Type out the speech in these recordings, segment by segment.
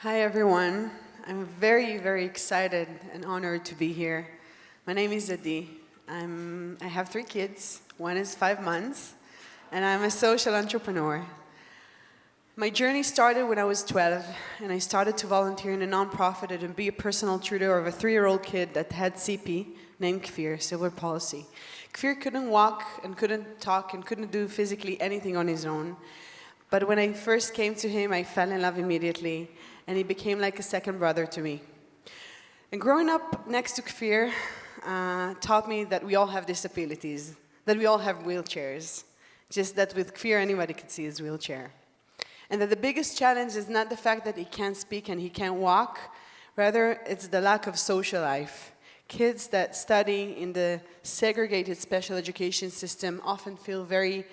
Hi everyone. I'm very, very excited and honored to be here. My name is Adi. I have 3 kids. One is 5 months, and I'm a social entrepreneur. My journey started when I was 12, and I started to volunteer in a nonprofit and be a personal tutor of a 3-year-old kid that had CP, named Kfir, cerebral palsy. Kfir couldn't walk and couldn't talk and couldn't do physically anything on his own. But when I first came to him, I fell in love immediately, and he became like a second brother to me. And growing up next to Kfir taught me that we all have disabilities, that we all have wheelchairs, just that with Kfir anybody could see his wheelchair. And that the biggest challenge is not the fact that he can't speak and he can't walk, rather it's the lack of social life. Kids that study in the segregated special education system often feel very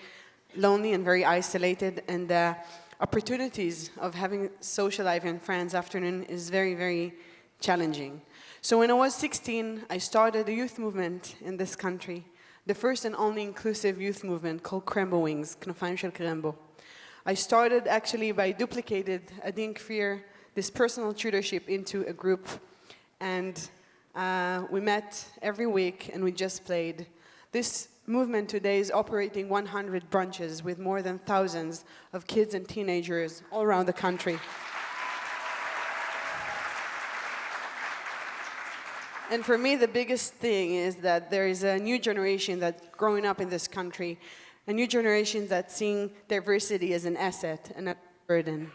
lonely and very isolated, and the opportunities of having social life and friends afternoon is very, very challenging. So when I was 16, I started a youth movement in this country, the first and only inclusive youth movement called Krembo Wings, Knofayim Shel Krembo. I started actually by duplicated Adin Kfir, this personal tutorship into a group, and we met every week and we just played. This movement today is operating 100 branches with more than thousands of kids and teenagers all around the country. And for me, the biggest thing is that there is a new generation that's growing up in this country, a new generation that's seeing diversity as an asset and not a burden.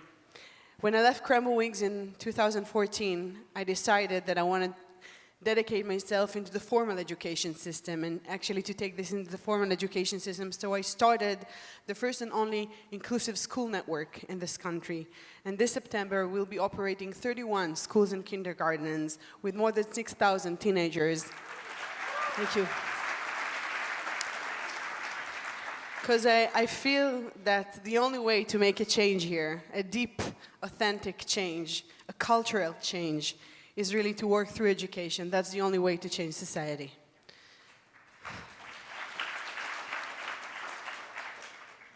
When I left Krembo Wings in 2014, I decided that I wanted dedicate myself into the formal education system and actually to take this into the formal education system. So I started the first and only inclusive school network in this country. And this September, we'll be operating 31 schools and kindergartens with more than 6,000 teenagers. Thank you. Because I feel that the only way to make a change here, a deep, authentic change, a cultural change, is really to work through education. That's the only way to change society.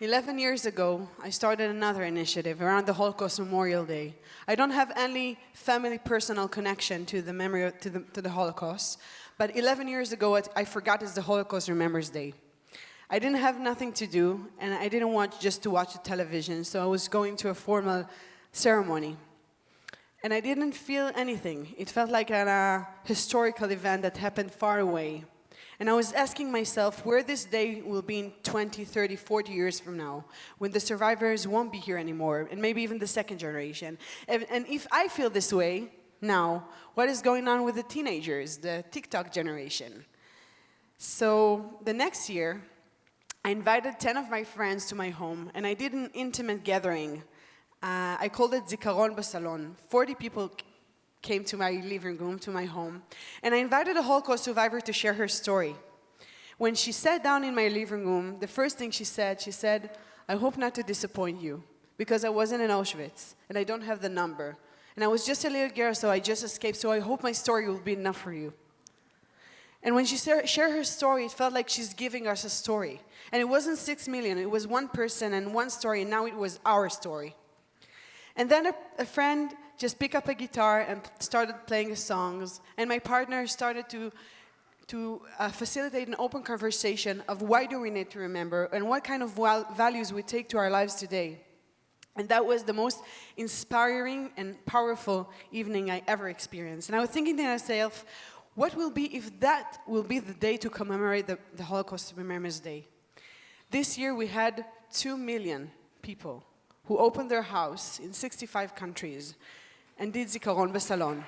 11 years ago, I started another initiative around the Holocaust Memorial Day. I don't have any family personal connection to the memory of, to the Holocaust, but 11 years ago, I forgot it's the Holocaust Remembers Day. I didn't have nothing to do, and I didn't want just to watch the television, so I was going to a formal ceremony. And I didn't feel anything. It felt like a historical event that happened far away. And I was asking myself where this day will be in 20, 30, 40 years from now, when the survivors won't be here anymore, and maybe even the second generation. And if I feel this way now, what is going on with the teenagers, the TikTok generation? So the next year, I invited 10 of my friends to my home, and I did an intimate gathering. I called it Zikaron Basalon. 40 people came to my living room, to my home, and I invited a Holocaust survivor to share her story. When she sat down in my living room, the first thing she said, I hope not to disappoint you, because I wasn't in Auschwitz, and I don't have the number. And I was just a little girl, so I just escaped, so I hope my story will be enough for you. And when she shared her story, it felt like she's giving us a story. And it wasn't 6 million, it was one person and one story, and now it was our story. And then a friend just picked up a guitar and started playing songs. And my partner started to facilitate an open conversation of why do we need to remember and what kind of values we take to our lives today. And that was the most inspiring and powerful evening I ever experienced. And I was thinking to myself, what will be if that will be the day to commemorate the Holocaust Remembrance Day? This year we had 2 million people who opened their house in 65 countries and did Zikaron Basalon.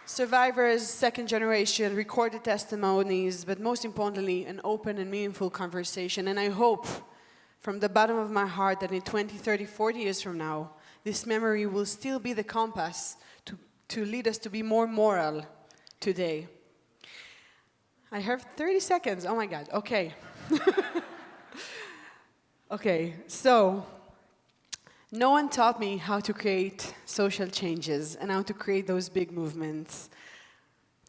Survivors, second generation, recorded testimonies, but most importantly, an open and meaningful conversation. And I hope from the bottom of my heart that in 20, 30, 40 years from now, this memory will still be the compass to lead us to be more moral today. I have 30 seconds. Oh my God. Okay. Okay. So, no one taught me how to create social changes and how to create those big movements.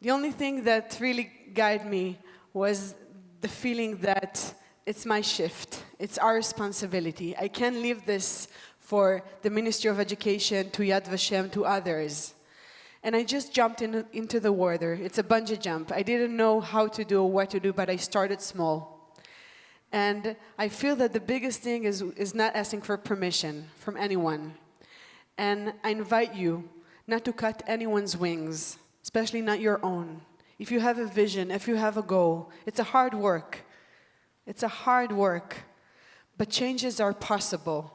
The only thing that really guided me was the feeling that it's my shift. It's our responsibility. I can't leave this for the Ministry of Education, to Yad Vashem, to others. And I just jumped into the water. It's a bungee jump. I didn't know how to do or what to do, but I started small. And I feel that the biggest thing is not asking for permission from anyone. And I invite you not to cut anyone's wings, especially not your own. If you have a vision, if you have a goal, it's a hard work. It's a hard work, but changes are possible.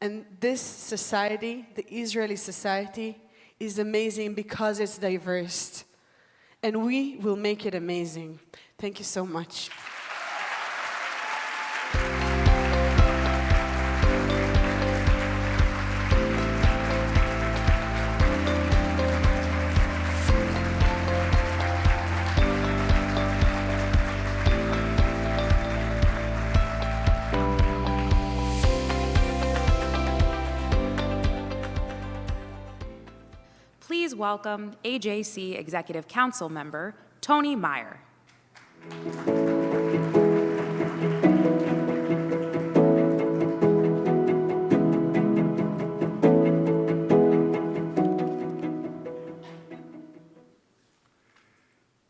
And this society, the Israeli society, is amazing because it's diverse. And we will make it amazing. Thank you so much. Please welcome AJC Executive Council member, Tony Meyer.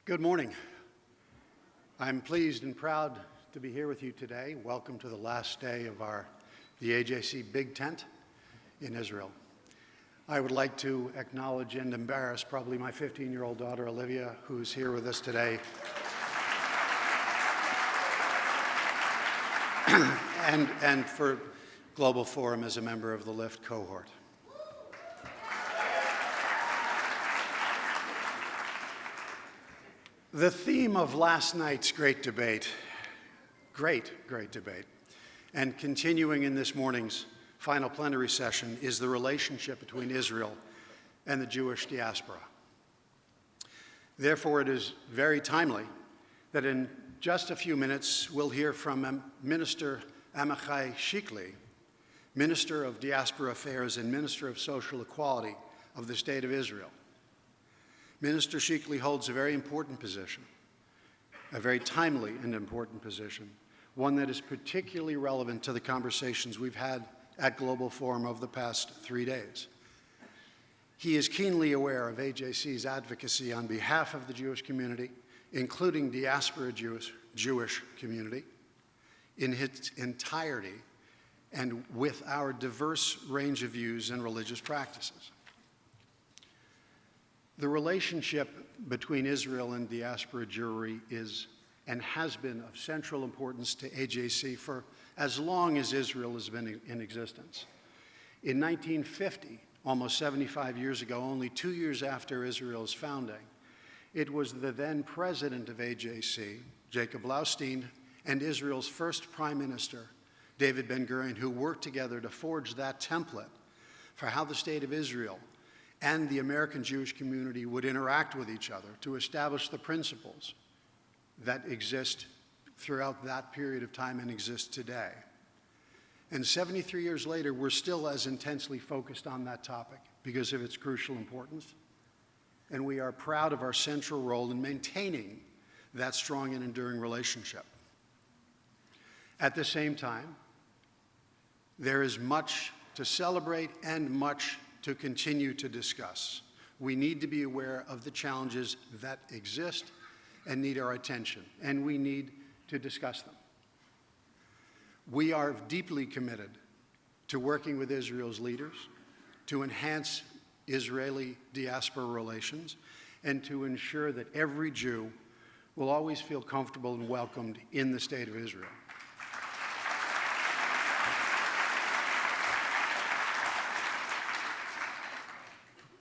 Good morning. I'm pleased and proud to be here with you today. Welcome to the last day of the AJC Big Tent in Israel. I would like to acknowledge and embarrass probably my 15-year-old daughter, Olivia, who's here with us today. and for Global Forum as a member of the LIFT cohort. The theme of last night's great debate, great debate, and continuing in this morning's final plenary session is the relationship between Israel and the Jewish diaspora. Therefore, it is very timely that in just a few minutes we'll hear from Minister Amichai Chikli, Minister of Diaspora Affairs and Minister of Social Equality of the State of Israel. Minister Chikli holds a very important position, a very timely and important position, one that is particularly relevant to the conversations we've had at Global Forum over the past 3 days. He is keenly aware of AJC's advocacy on behalf of the Jewish community, including diaspora Jewish community, in its entirety and with our diverse range of views and religious practices. The relationship between Israel and Diaspora Jewry is and has been of central importance to AJC for as long as Israel has been in existence. In 1950, almost 75 years ago, only 2 years after Israel's founding, it was the then president of AJC, Jacob Blaustein, and Israel's first prime minister, David Ben-Gurion, who worked together to forge that template for how the state of Israel and the American Jewish community would interact with each other to establish the principles that exist throughout that period of time and exist today. And 73 years later, we're still as intensely focused on that topic because of its crucial importance. And we are proud of our central role in maintaining that strong and enduring relationship. At the same time, there is much to celebrate and much to continue to discuss. We need to be aware of the challenges that exist and need our attention, and we need to discuss them. We are deeply committed to working with Israel's leaders to enhance Israeli diaspora relations and to ensure that every Jew will always feel comfortable and welcomed in the State of Israel.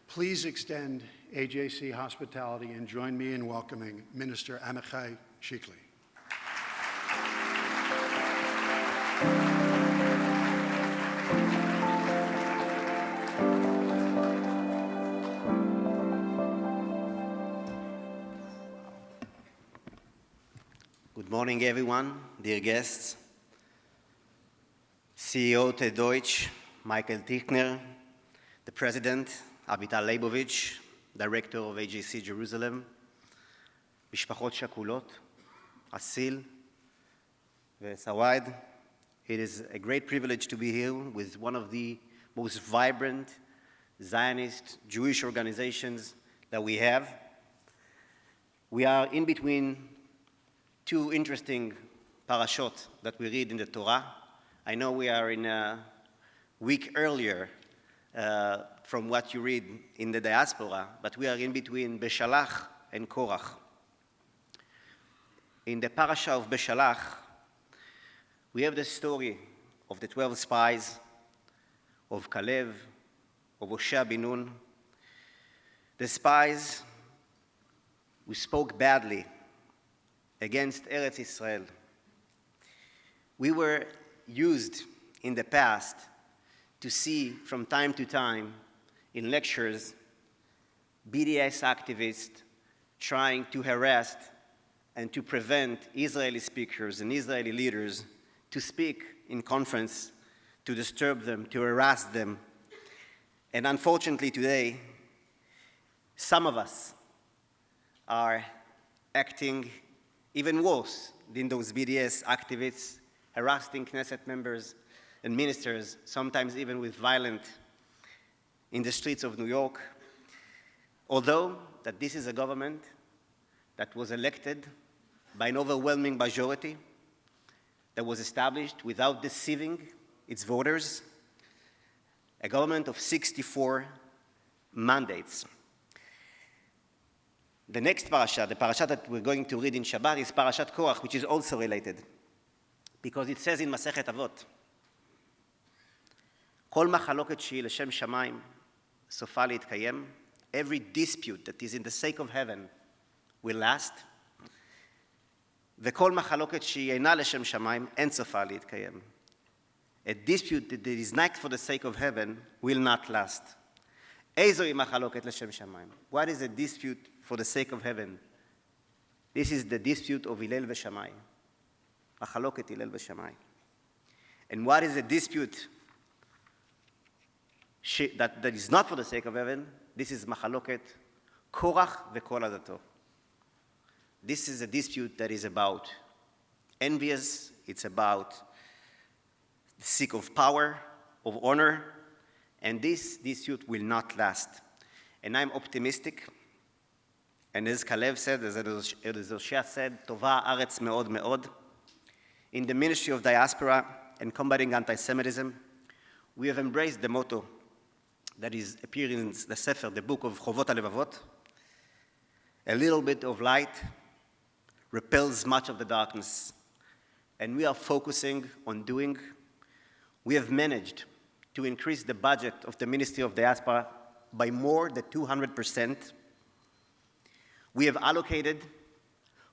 Please extend AJC hospitality and join me in welcoming Minister Amichai Chikli. Good morning, everyone, dear guests. CEO Ted Deutch, Michael Tichner, the President, Avital Leibovich, Director of AJC Jerusalem, משפחות שכולות, אסיל Sawaed. It is a great privilege to be here with one of the most vibrant Zionist Jewish organizations that we have. We are in between two interesting parashot that we read in the Torah. I know we are in a week earlier from what you read in the diaspora, but we are in between Beshalach and Korach. In the parasha of Beshalach, we have the story of the 12 spies, of Kalev, of Hoshea bin Nun, the spies who spoke badly against Eretz Israel. We were used in the past to see from time to time in lectures BDS activists trying to harass and to prevent Israeli speakers and Israeli leaders to speak in conference, to disturb them, to harass them. And unfortunately today, some of us are acting even worse than those BDS activists, harassing Knesset members and ministers, sometimes even with violence in the streets of New York. Although that this is a government that was elected by an overwhelming majority, that was established without deceiving its voters, a government of 64 mandates. The next parasha, the parasha that we're going to read in Shabbat, is Parashat Korach, which is also related, because it says in Masechet Avot, כל מחלוקת שהיא לשם שמיים, סופה להתקיים. Every dispute that is in the sake of heaven will last. וכל מחלוקת שהיא אינה לשם שמיים, אין סופה להתקיים. A dispute that is not for the sake of heaven will not last. איזוהי מחלוקת לשם שמיים? What is a dispute for the sake of heaven? This is the dispute of הלל ושמאי. מחלוקת הלל ושמאי. And what is a dispute that is not for the sake of heaven? This is מחלוקת קורח וכל עדתו. This is a dispute that is about envious, it's about the seek of power, of honor, and this dispute will not last. And I'm optimistic, and as Kalev said, as Hoshea said, טובה הארץ מאוד מאוד. In the Ministry of Diaspora and Combating Anti-Semitism, we have embraced the motto that is appearing in the Sefer, the book of Chovot HaLevavot. A little bit of light repels much of the darkness, and we are focusing on doing. We have managed to increase the budget of the Ministry of Diaspora by more than 200%. We have allocated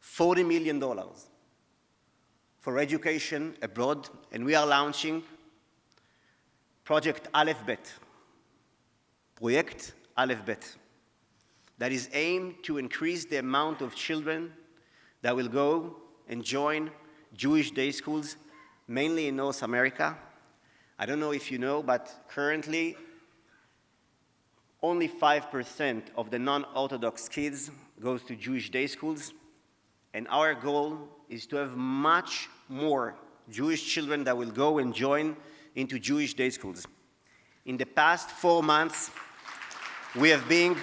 $40 million for education abroad, and we are launching Project Aleph Bet, Project Aleph Bet, that is aimed to increase the amount of children that will go and join Jewish day schools, mainly in North America. I don't know if you know, but currently only 5% of the non-Orthodox kids goes to Jewish day schools, and our goal is to have much more Jewish children that will go and join into Jewish day schools. In the past 4 months, we have been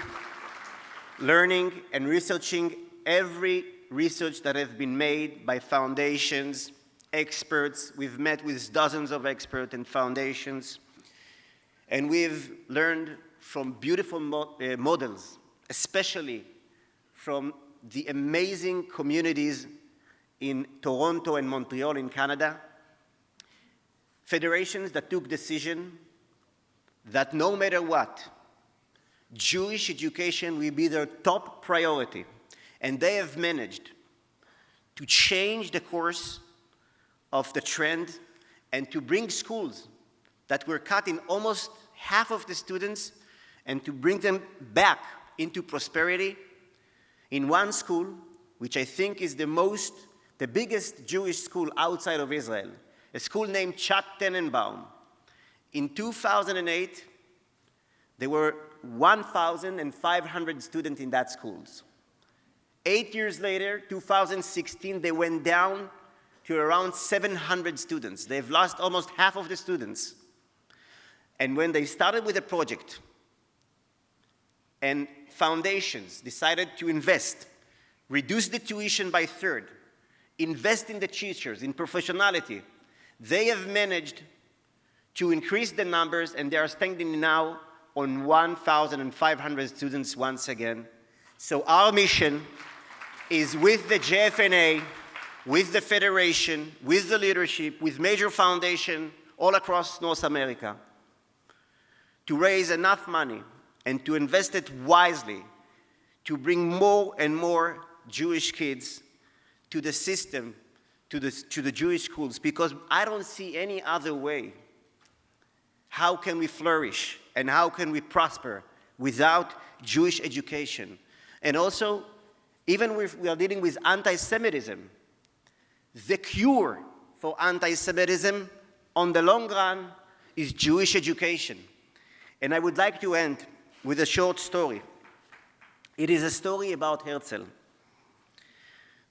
learning and researching every research that has been made by foundations, experts. We've met with dozens of experts and foundations, and we've learned from beautiful models, especially from the amazing communities in Toronto and Montreal in Canada, federations that took decision that no matter what, Jewish education will be their top priority. And they have managed to change the course of the trend and to bring schools that were cut in almost half of the students and to bring them back into prosperity in one school, which I think is the biggest Jewish school outside of Israel, a school named Chat Tenenbaum. In 2008, there were 1,500 students in that school. 8 years later, 2016, they went down to around 700 students. They've lost almost half of the students. And when they started with a project and foundations decided to invest, reduce the tuition by a third, invest in the teachers, in professionality, they have managed to increase the numbers, and they are standing now on 1,500 students once again. So our mission is with the JFNA, with the Federation, with the leadership, with major foundations all across North America, to raise enough money and to invest it wisely to bring more and more Jewish kids to the system, to the Jewish schools, because I don't see any other way. How can we flourish and how can we prosper without Jewish education? And also, even if we are dealing with anti-Semitism, the cure for anti-Semitism on the long run is Jewish education. And I would like to end with a short story. It is a story about Herzl.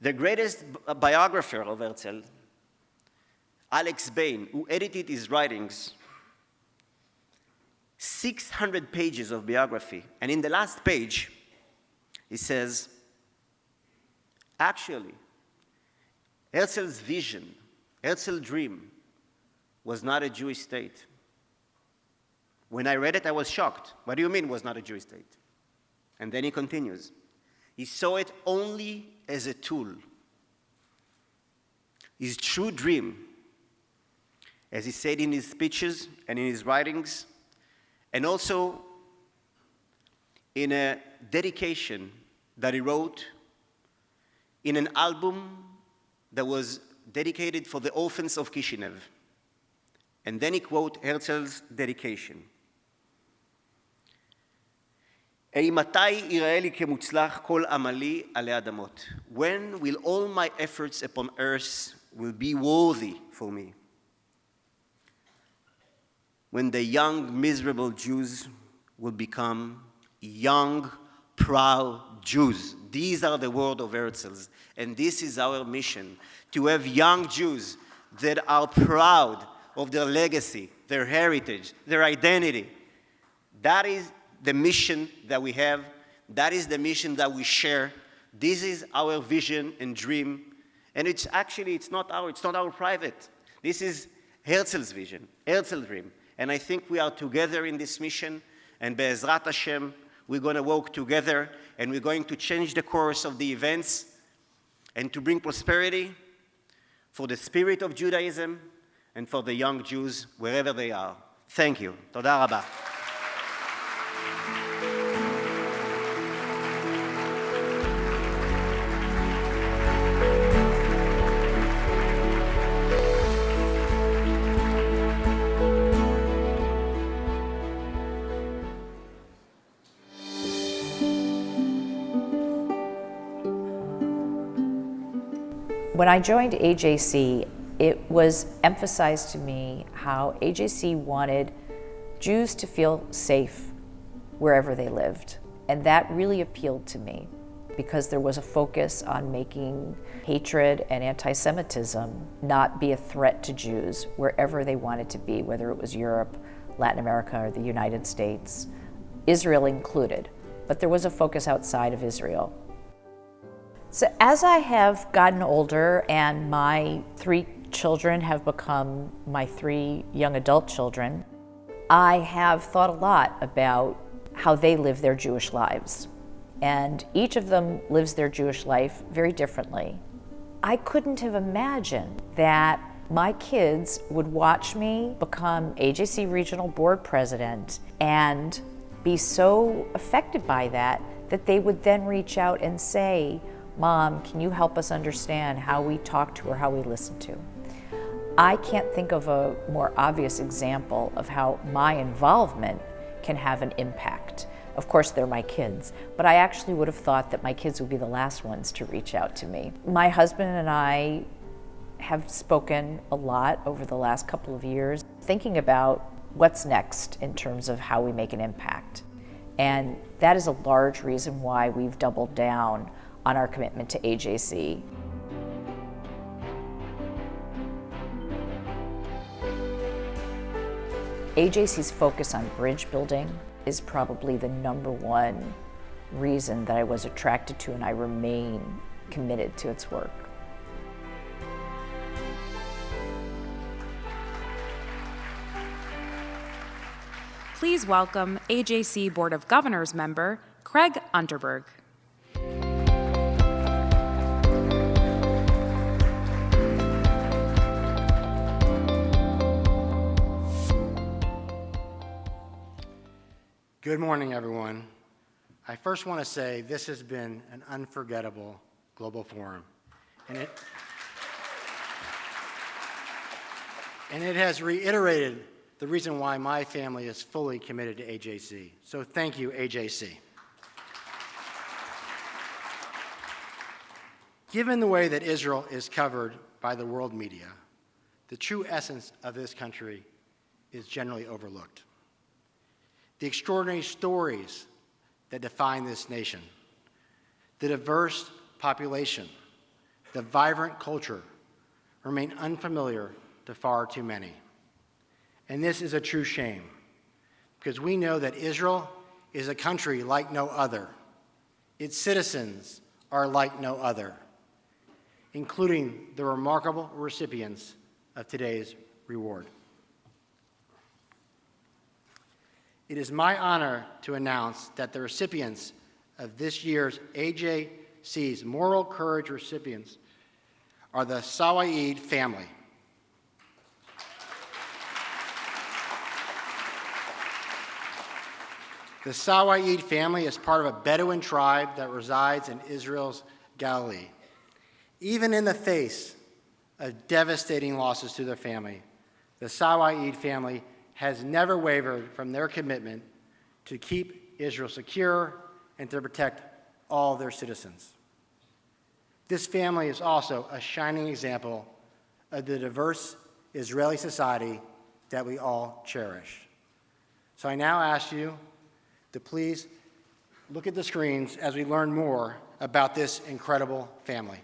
The greatest biographer of Herzl, Alex Bain, who edited his writings, 600 pages of biography. And in the last page, he says, actually, Herzl's vision, Herzl's dream, was not a Jewish state. When I read it, I was shocked. What do you mean it was not a Jewish state? And then he continues. He saw it only as a tool. His true dream, as he said in his speeches and in his writings, and also in a dedication that he wrote in an album that was dedicated for the orphans of Kishinev. And then he quote Herzl's dedication. "Eimatai ייראה לי כמוצלח כל עמלי עלי אדמות." When will all my efforts upon earth will be worthy for me? When the young, miserable Jews will become young, proud Jews. These are the words of Herzl's, and this is our mission, to have young Jews that are proud of their legacy, their heritage, their identity. That is the mission that we have. That is the mission that we share. This is our vision and dream. And it's not our private. This is Herzl's vision, Herzl's dream. And I think we are together in this mission, and Be'ezrat Hashem, we're going to work together, and we're going to change the course of the events and to bring prosperity for the spirit of Judaism and for the young Jews wherever they are. Thank you. Toda rabah. When I joined AJC, it was emphasized to me how AJC wanted Jews to feel safe wherever they lived. And that really appealed to me because there was a focus on making hatred and anti-Semitism not be a threat to Jews wherever they wanted to be, whether it was Europe, Latin America, or the United States, Israel included. But there was a focus outside of Israel. So as I have gotten older and my 3 children have become my 3 young adult children, I have thought a lot about how they live their Jewish lives. And each of them lives their Jewish life very differently. I couldn't have imagined that my kids would watch me become AJC Regional Board President and be so affected by that they would then reach out and say, "Mom, can you help us understand how we talk to or how we listen to?" I can't think of a more obvious example of how my involvement can have an impact. Of course, they're my kids, but I actually would have thought that my kids would be the last ones to reach out to me. My husband and I have spoken a lot over the last couple of years, thinking about what's next in terms of how we make an impact. And that is a large reason why we've doubled down on our commitment to AJC. AJC's focus on bridge building is probably the #1 reason that I was attracted to, and I remain committed to its work. Please welcome AJC Board of Governors member Craig Unterberg. Good morning, everyone. I first want to say this has been an unforgettable global forum, and it has reiterated the reason why my family is fully committed to AJC. So thank you, AJC. Given the way that Israel is covered by the world media, the true essence of this country is generally overlooked. The extraordinary stories that define this nation, the diverse population, the vibrant culture remain unfamiliar to far too many. And this is a true shame, because we know that Israel is a country like no other. Its citizens are like no other, including the remarkable recipients of today's reward. It is my honor to announce that the recipients of this year's AJC's Moral Courage recipients are the Sawaed family. The Sawaed family is part of a Bedouin tribe that resides in Israel's Galilee. Even in the face of devastating losses to their family, the Sawaed family has never wavered from their commitment to keep Israel secure and to protect all their citizens. This family is also a shining example of the diverse Israeli society that we all cherish. So I now ask you to please look at the screens as we learn more about this incredible family.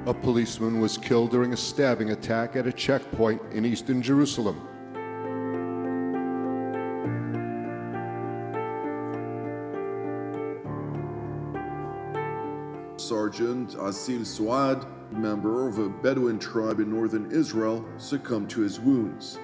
A policeman was killed during a stabbing attack at a checkpoint in eastern Jerusalem. Sergeant Asil Sawaed, member of a Bedouin tribe in northern Israel, succumbed to his wounds.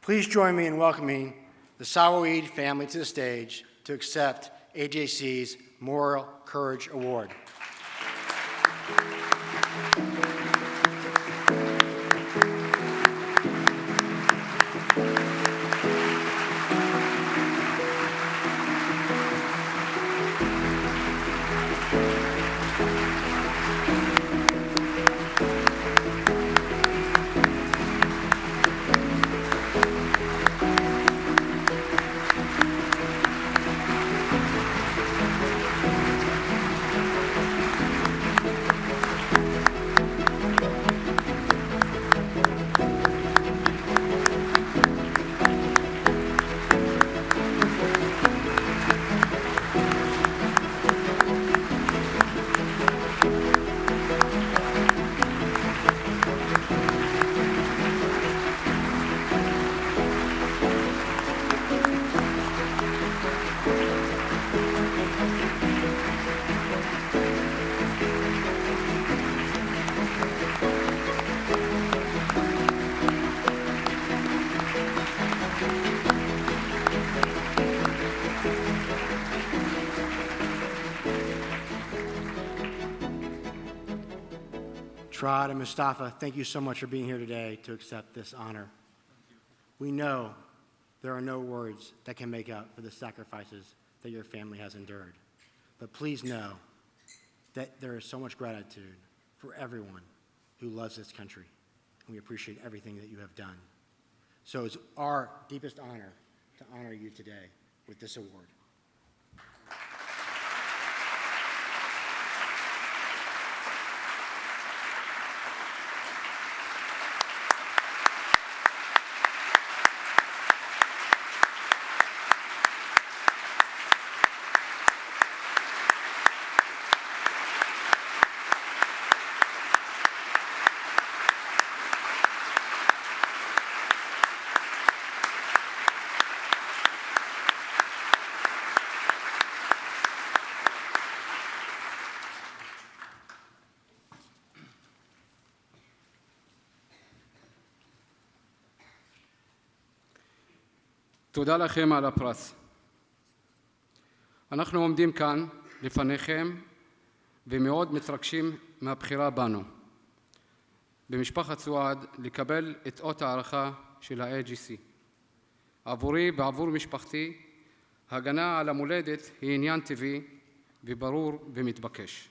Please join me in welcoming the Sawaed family to the stage to accept AJC's Moral Courage Award. Trad and Mustafa, thank you so much for being here today to accept this honor. We know there are no words that can make up for the sacrifices that your family has endured. But please know that there is so much gratitude for everyone who loves this country, and we appreciate everything that you have done. So it's our deepest honor to honor you today with this award. תודה לכם על הפרס. אנחנו עומדים כאן לפניכם ומאוד מתרגשים מהבחירה בנו, במשפחת סואעד, לקבל את אות הערכה של ה-AJC. עבורי ועבור משפחתי, הגנה על המולדת היא עניין טבעי וברור ומתבקש.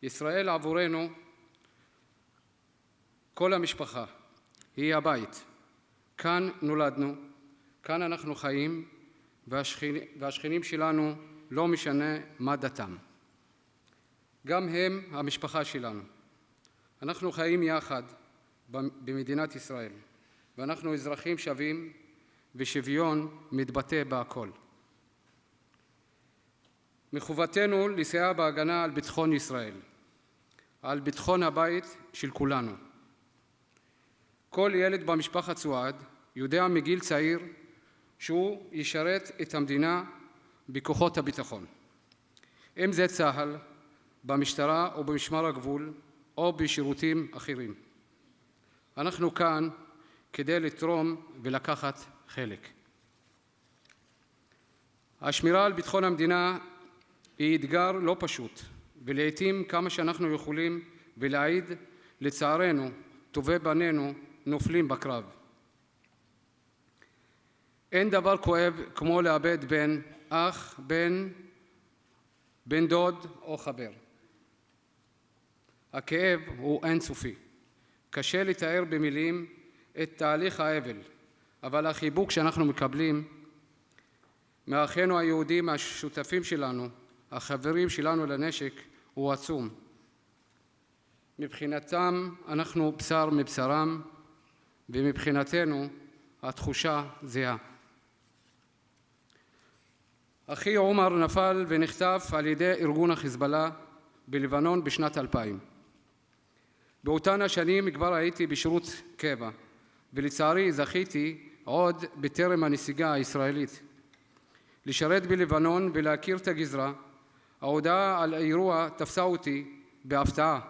ישראל עבורנו, כל המשפחה, היא הבית. כאן נולדנו, כאן אנחנו חיים, והשכנים שלנו לא משנה מה דתם. גם הם המשפחה שלנו. אנחנו חיים יחד במדינת ישראל, ואנחנו אזרחים שווים, ושוויון מתבטא בהכל. מחובתנו לסייע בהגנה על ביטחון ישראל, על ביטחון הבית של כולנו. כל ילד במשפחת סואעד יודע מגיל צעיר שהוא ישרת את המדינה בכוחות הביטחון. אם זה צה"ל, במשטרה או במשמר הגבול או בשירותים אחרים. אנחנו כאן כדי לתרום ולקחת חלק. השמירה על ביטחון המדינה היא אתגר לא פשוט, ולעיתים כמה שאנחנו יכולים ולהעיד, לצערנו, טובי בנינו נופלים בקרב. אין דבר כואב כמו לאבד בן, אח, בן דוד או חבר. הכאב הוא אינסופי. קשה לתאר במילים את תהליך האבל, אבל החיבוק שאנחנו מקבלים מאחינו היהודים, השותפים שלנו, החברים שלנו לנשק, הוא עצום. מבחינתם אנחנו בשר מבשרם, ומבחינתנו התחושה זהה. אחי עומר נפל ונחטף על ידי ארגון החיזבאללה בלבנון בשנת 2000. באותן השנים כבר הייתי בשירות קבע, ולצערי זכיתי עוד בטרם הנסיגה הישראלית לשרת בלבנון ולהכיר את הגזרה. ההודעה על האירוע תפסה אותי בהפתעה.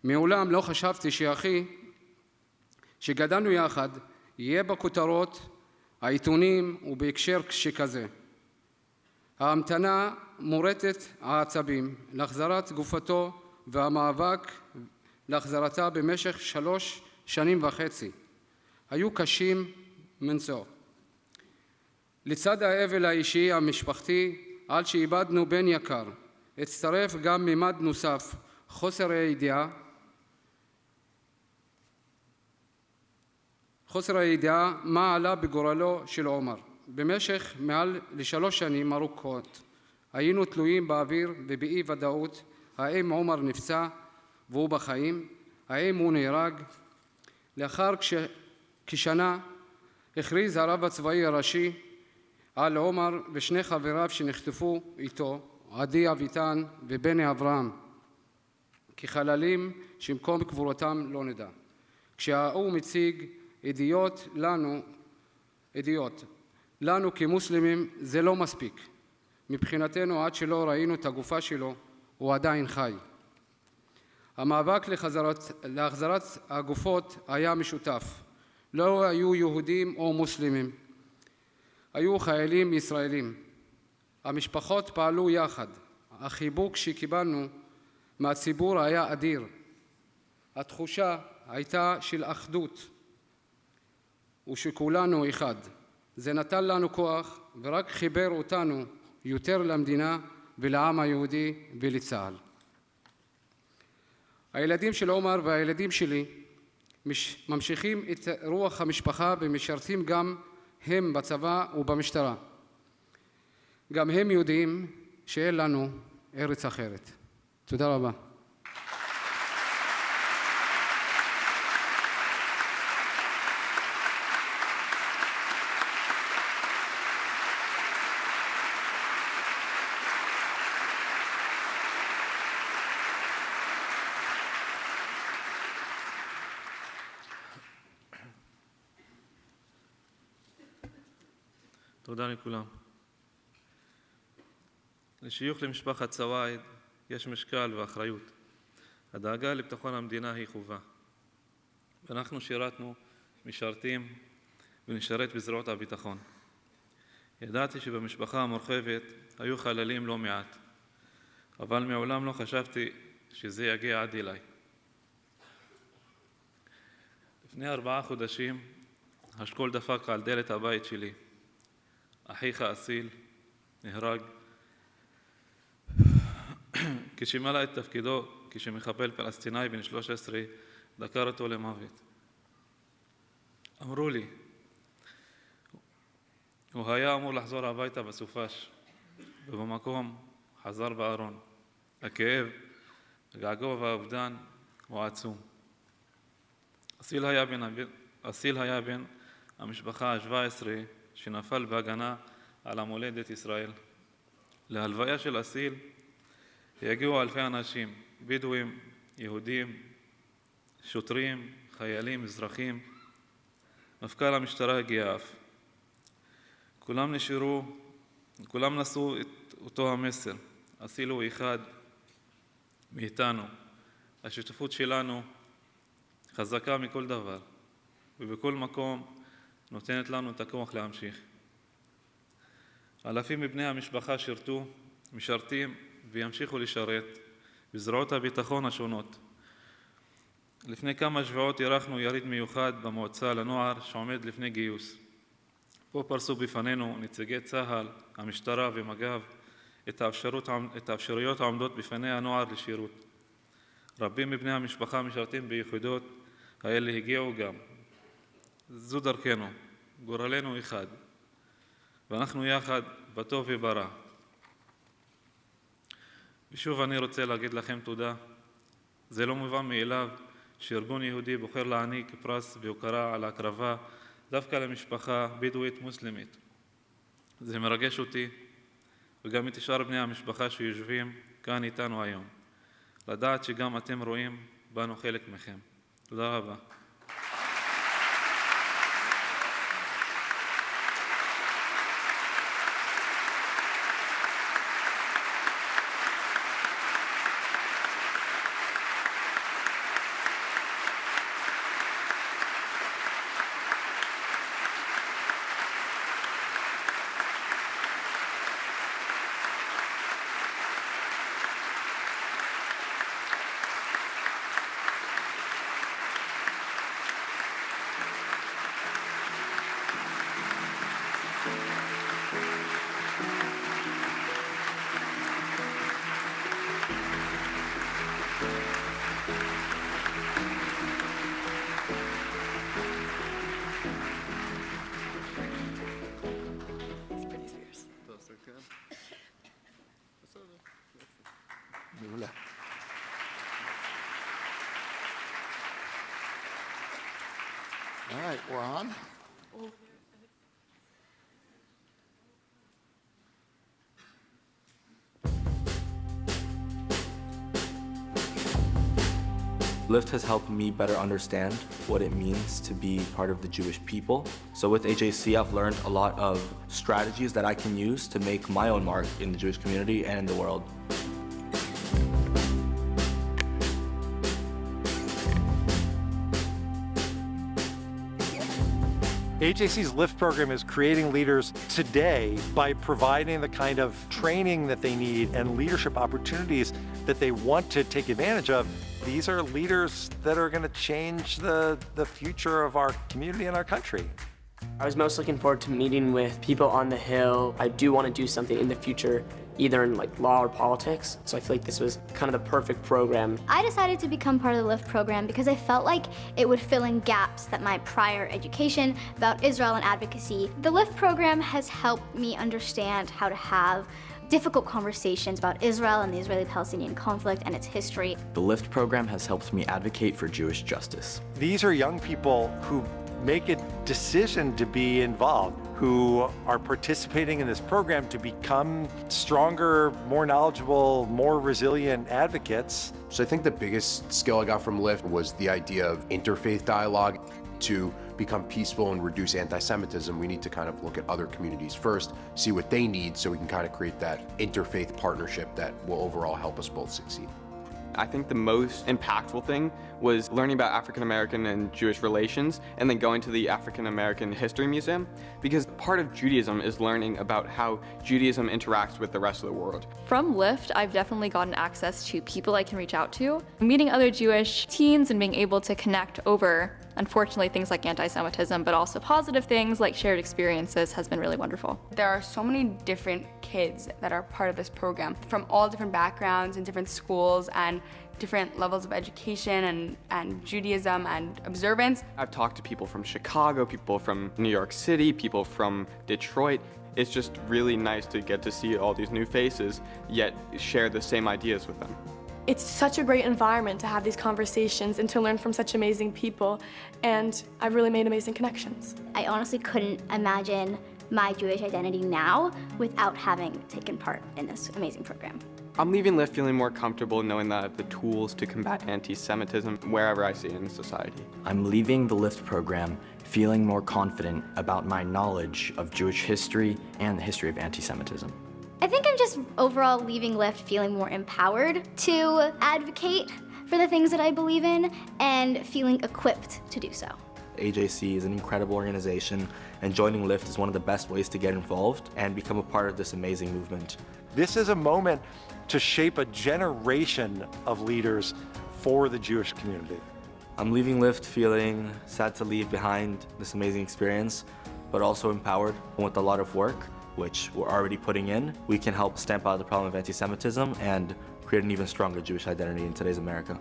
מעולם לא חשבתי שאחי, שגדלנו יחד, יהיה בכותרות העיתונים ובהקשר שכזה. ההמתנה מורטת העצבים להחזרת גופתו והמאבק להחזרתה במשך 3.5 שנים היו קשים מנשוא. לצד האבל האישי המשפחתי על שאיבדנו בן יקר, הצטרף גם ממד נוסף, חוסר הידיעה מה עלה בגורלו של עומר. במשך מעל ל3 שנים ארוכות היינו תלויים באוויר ובאי ודאות, האם עומר נפצע והוא בחיים, האם הוא נהרג. לאחר כשנה הכריז הרב הצבאי הראשי על עומר ושני חבריו שנחטפו איתו, עדי אביטן ובני אברהם, כחללים שמקום קבורתם לא נדע. כשהאו"ם מציג עדויות לנו כמוסלמים זה לא מספיק. מבחינתנו עד שלא ראינו את הגופה שלו הוא עדיין חי. המאבק להחזרת הגופות היה משותף. לא היו יהודים או מוסלמים. היו חיילים ישראלים. המשפחות פעלו יחד. החיבוק שקיבלנו מהציבור היה אדיר. התחושה הייתה של אחדות ושכולנו אחד. זה נתן לנו כוח ורק חיבר אותנו יותר למדינה ולעם היהודי ולצה"ל. הילדים של עומר והילדים שלי ממשיכים את רוח המשפחה ומשרתים גם הם בצבא ובמשטרה. גם הם יודעים שאין לנו ארץ אחרת. תודה רבה. תודה לכולם. לשיוך למשפחת סוואד יש משקל ואחריות. הדאגה לביטחון המדינה היא חובה. אנחנו שירתנו, משרתים ונשרת בזרועות הביטחון. ידעתי שבמשפחה המורחבת היו חללים לא מעט, אבל מעולם לא חשבתי שזה יגיע עד אליי. לפני 4 חודשים השכול דפק על דלת הבית שלי. אחיך אסיל נהרג כשמלא את תפקידו כשמחבל פלסטיני בן 13 דקר אותו למוות. אמרו לי, הוא היה אמור לחזור הביתה בסופש, ובמקום חזר בארון. הכאב, הגעגוע והאובדן הוא עצום. אסיל היה בן המשפחה ה-17 שנפל בהגנה על המולדת ישראל. להלוויה של אסיל יגיעו אלפי אנשים, בדואים, יהודים, שוטרים, חיילים, אזרחים. מפכ"ל המשטרה הגיע אף. כולם נשאו את אותו המסר. אסיל הוא אחד מאיתנו. השותפות שלנו חזקה מכל דבר, ובכל מקום נותנת לנו את הכוח להמשיך. אלפים מבני המשפחה שירתו, משרתים וימשיכו לשרת בזרועות הביטחון השונות. לפני כמה שבועות אירחנו יריד מיוחד במועצה לנוער שעומד לפני גיוס. פה פרסו בפנינו נציגי צה"ל, המשטרה ומג"ב את האפשרויות העומדות בפני הנוער לשירות. רבים מבני המשפחה משרתים ביחידות האלה הגיעו גם. זו דרכנו, גורלנו אחד, ואנחנו יחד בטוב וברע. ושוב אני רוצה להגיד לכם תודה. זה לא מובן מאליו שארגון יהודי בוחר להעניק פרס והוקרה על ההקרבה דווקא למשפחה בדואית מוסלמית. זה מרגש אותי, וגם את שאר בני המשפחה שיושבים כאן איתנו היום. לדעת שגם אתם רואים בנו חלק מכם. תודה רבה. All right, we're on. Lift has helped me better understand what it means to be part of the Jewish people. So with AJC, I've learned a lot of strategies that I can use to make my own mark in the Jewish community and in the world. AJC's LIFT program is creating leaders today by providing the kind of training that they need and leadership opportunities that they want to take advantage of. These are leaders that are going to change the future of our community and our country. I was most looking forward to meeting with people on the Hill. I do want to do something in the future, either in like law or politics. So I feel like this was kind of the perfect program. I decided to become part of the LIFT program because I felt like it would fill in gaps that my prior education about Israel and advocacy. The LIFT program has helped me understand how to have difficult conversations about Israel and the Israeli-Palestinian conflict and its history. The LIFT program has helped me advocate for Jewish justice. These are young people who make a decision to be involved, who are participating in this program to become stronger, more knowledgeable, more resilient advocates. So I think the biggest skill I got from LIFT was the idea of interfaith dialogue. To become peaceful and reduce anti-Semitism, we need to kind of look at other communities first, see what they need, so we can kind of create that interfaith partnership that will overall help us both succeed. I think the most impactful thing was learning about African American and Jewish relations and then going to the African American History Museum, because part of Judaism is learning about how Judaism interacts with the rest of the world. From LIFT, I've definitely gotten access to people I can reach out to. Meeting other Jewish teens and being able to connect over, unfortunately, things like anti-Semitism, but also positive things like shared experiences has been really wonderful. There are so many different kids that are part of this program from all different backgrounds and different schools and different levels of education and Judaism and observance. I've talked to people from Chicago, people from New York City, people from Detroit. It's just really nice to get to see all these new faces, yet share the same ideas with them. It's such a great environment to have these conversations and to learn from such amazing people, and I've really made amazing connections. I honestly couldn't imagine my Jewish identity now without having taken part in this amazing program. I'm leaving LIFT feeling more comfortable knowing that I have the tools to combat anti-Semitism wherever I see it in society. I'm leaving the LIFT program feeling more confident about my knowledge of Jewish history and the history of anti-Semitism. I think I'm just overall leaving LIFT feeling more empowered to advocate for the things that I believe in and feeling equipped to do so. AJC is an incredible organization, and joining LIFT is one of the best ways to get involved and become a part of this amazing movement. This is a moment to shape a generation of leaders for the Jewish community. I'm leaving LIFT feeling sad to leave behind this amazing experience, but also empowered. With a lot of work, which we're already putting in, we can help stamp out the problem of anti-Semitism and create an even stronger Jewish identity in today's America.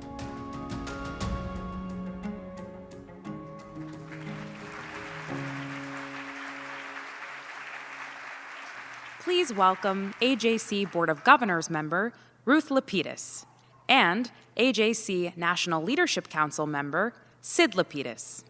Please welcome AJC Board of Governors member Ruth Lapidus and AJC National Leadership Council member Sid Lapidus.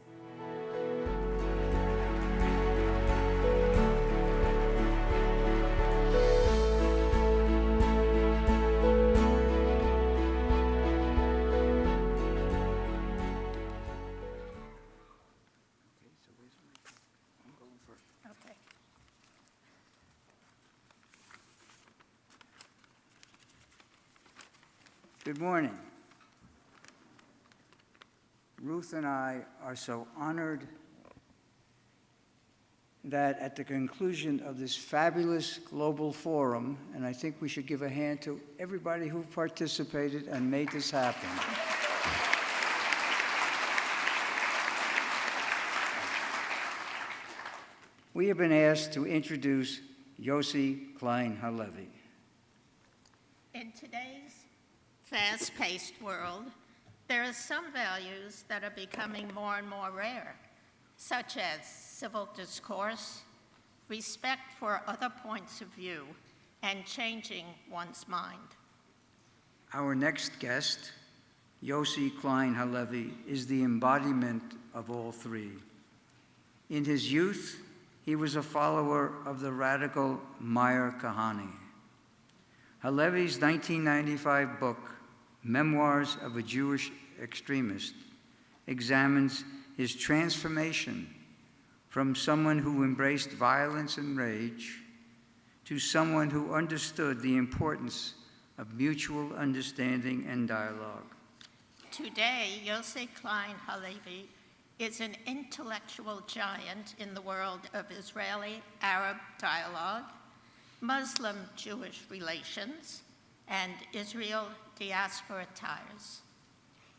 Good morning. Ruth and I are so honored that at the conclusion of this fabulous global forum, and I think we should give a hand to everybody who participated and made this happen. We have been asked to introduce Yossi Klein Halevi. In today's fast-paced world, there are some values that are becoming more and more rare, such as civil discourse, respect for other points of view, and changing one's mind. Our next guest, Yossi Klein Halevi, is the embodiment of all three. In his youth, he was a follower of the radical Meir Kahane. Halevi's 1995 book, Memoirs of a Jewish Extremist, examines his transformation from someone who embraced violence and rage to someone who understood the importance of mutual understanding and dialogue. Today, Yossi Klein Halevi is an intellectual giant in the world of Israeli-Arab dialogue, Muslim-Jewish relations, and Israel-diaspora ties.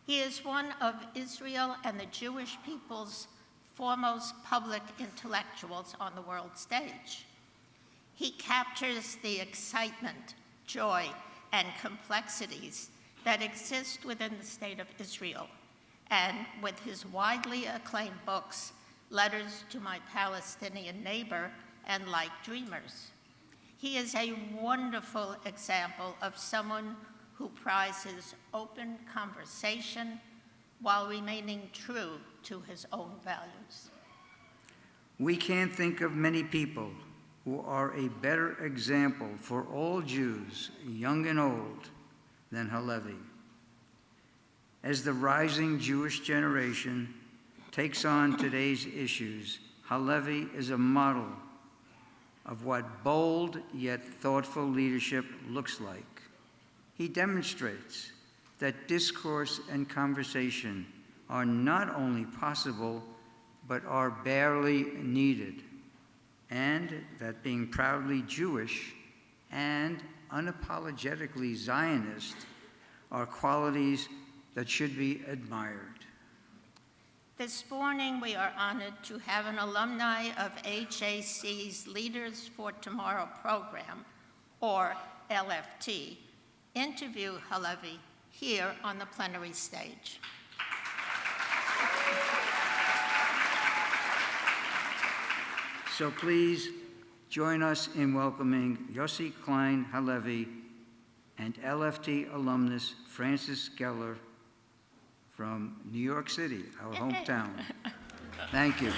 He is one of Israel and the Jewish people's foremost public intellectuals on the world stage. He captures the excitement, joy, and complexities that exist within the state of Israel, and with his widely acclaimed books, Letters to My Palestinian Neighbor and Like Dreamers. He is a wonderful example of someone who prizes open conversation while remaining true to his own values. We can't think of many people who are a better example for all Jews, young and old, than Halevi. As the rising Jewish generation takes on today's issues, Halevi is a model of what bold yet thoughtful leadership looks like. He demonstrates that discourse and conversation are not only possible, but are barely needed, and that being proudly Jewish and unapologetically Zionist are qualities that should be admired. This morning, we are honored to have an alumni of AJC's Leaders For Tomorrow program, or LFT, interview Halevi here on the plenary stage. So please join us in welcoming Yossi Klein Halevi and LFT alumnus Francis Geller from New York City, our hometown. Thank you.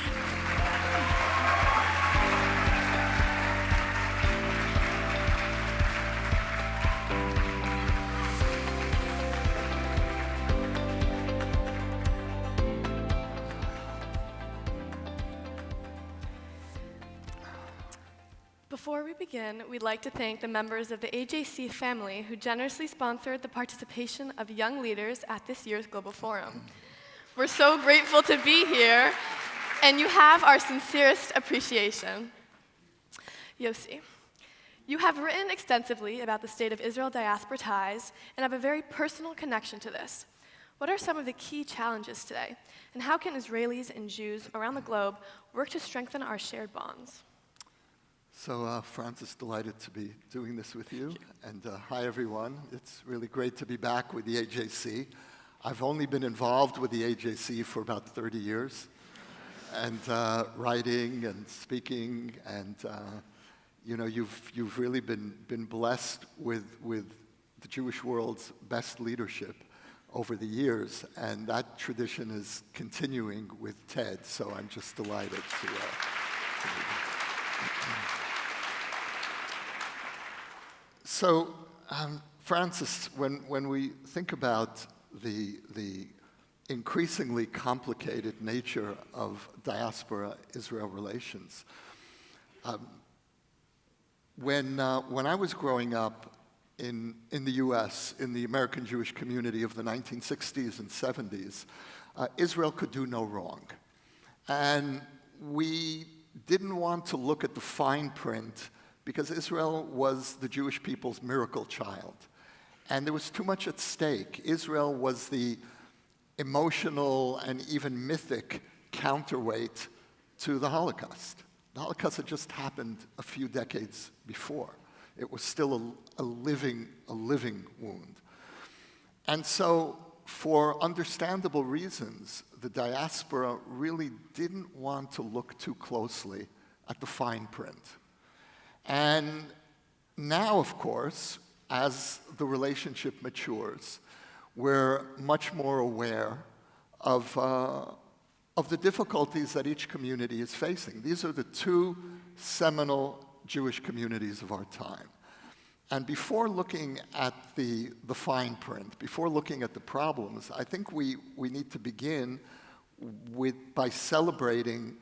Before we begin, we'd like to thank the members of the AJC family who generously sponsored the participation of young leaders at this year's Global Forum. We're so grateful to be here, and you have our sincerest appreciation. Yossi, you have written extensively about the state of Israel diaspora ties and have a very personal connection to this. What are some of the key challenges today, and how can Israelis and Jews around the globe work to strengthen our shared bonds? So, Francis, delighted to be doing this with you. And hi, everyone. It's really great to be back with the AJC. I've only been involved with the AJC for about 30 years, and writing and speaking, and you know, you've really been blessed with the Jewish world's best leadership over the years, and that tradition is continuing with Ted. So I'm just delighted to So, Francis, when we think about the increasingly complicated nature of diaspora-Israel relations, when I was growing up in the U.S., in the American Jewish community of the 1960s and 70s, Israel could do no wrong. And we didn't want to look at the fine print because Israel was the Jewish people's miracle child. And there was too much at stake. Israel was the emotional and even mythic counterweight to the Holocaust. The Holocaust had just happened a few decades before. It was still a living wound. And so, for understandable reasons, the diaspora really didn't want to look too closely at the fine print. And now, of course, as the relationship matures, we're much more aware of of the difficulties that each community is facing. These are the two seminal Jewish communities of our time. And before looking at the fine print, before looking at the problems, I think we need to begin by celebrating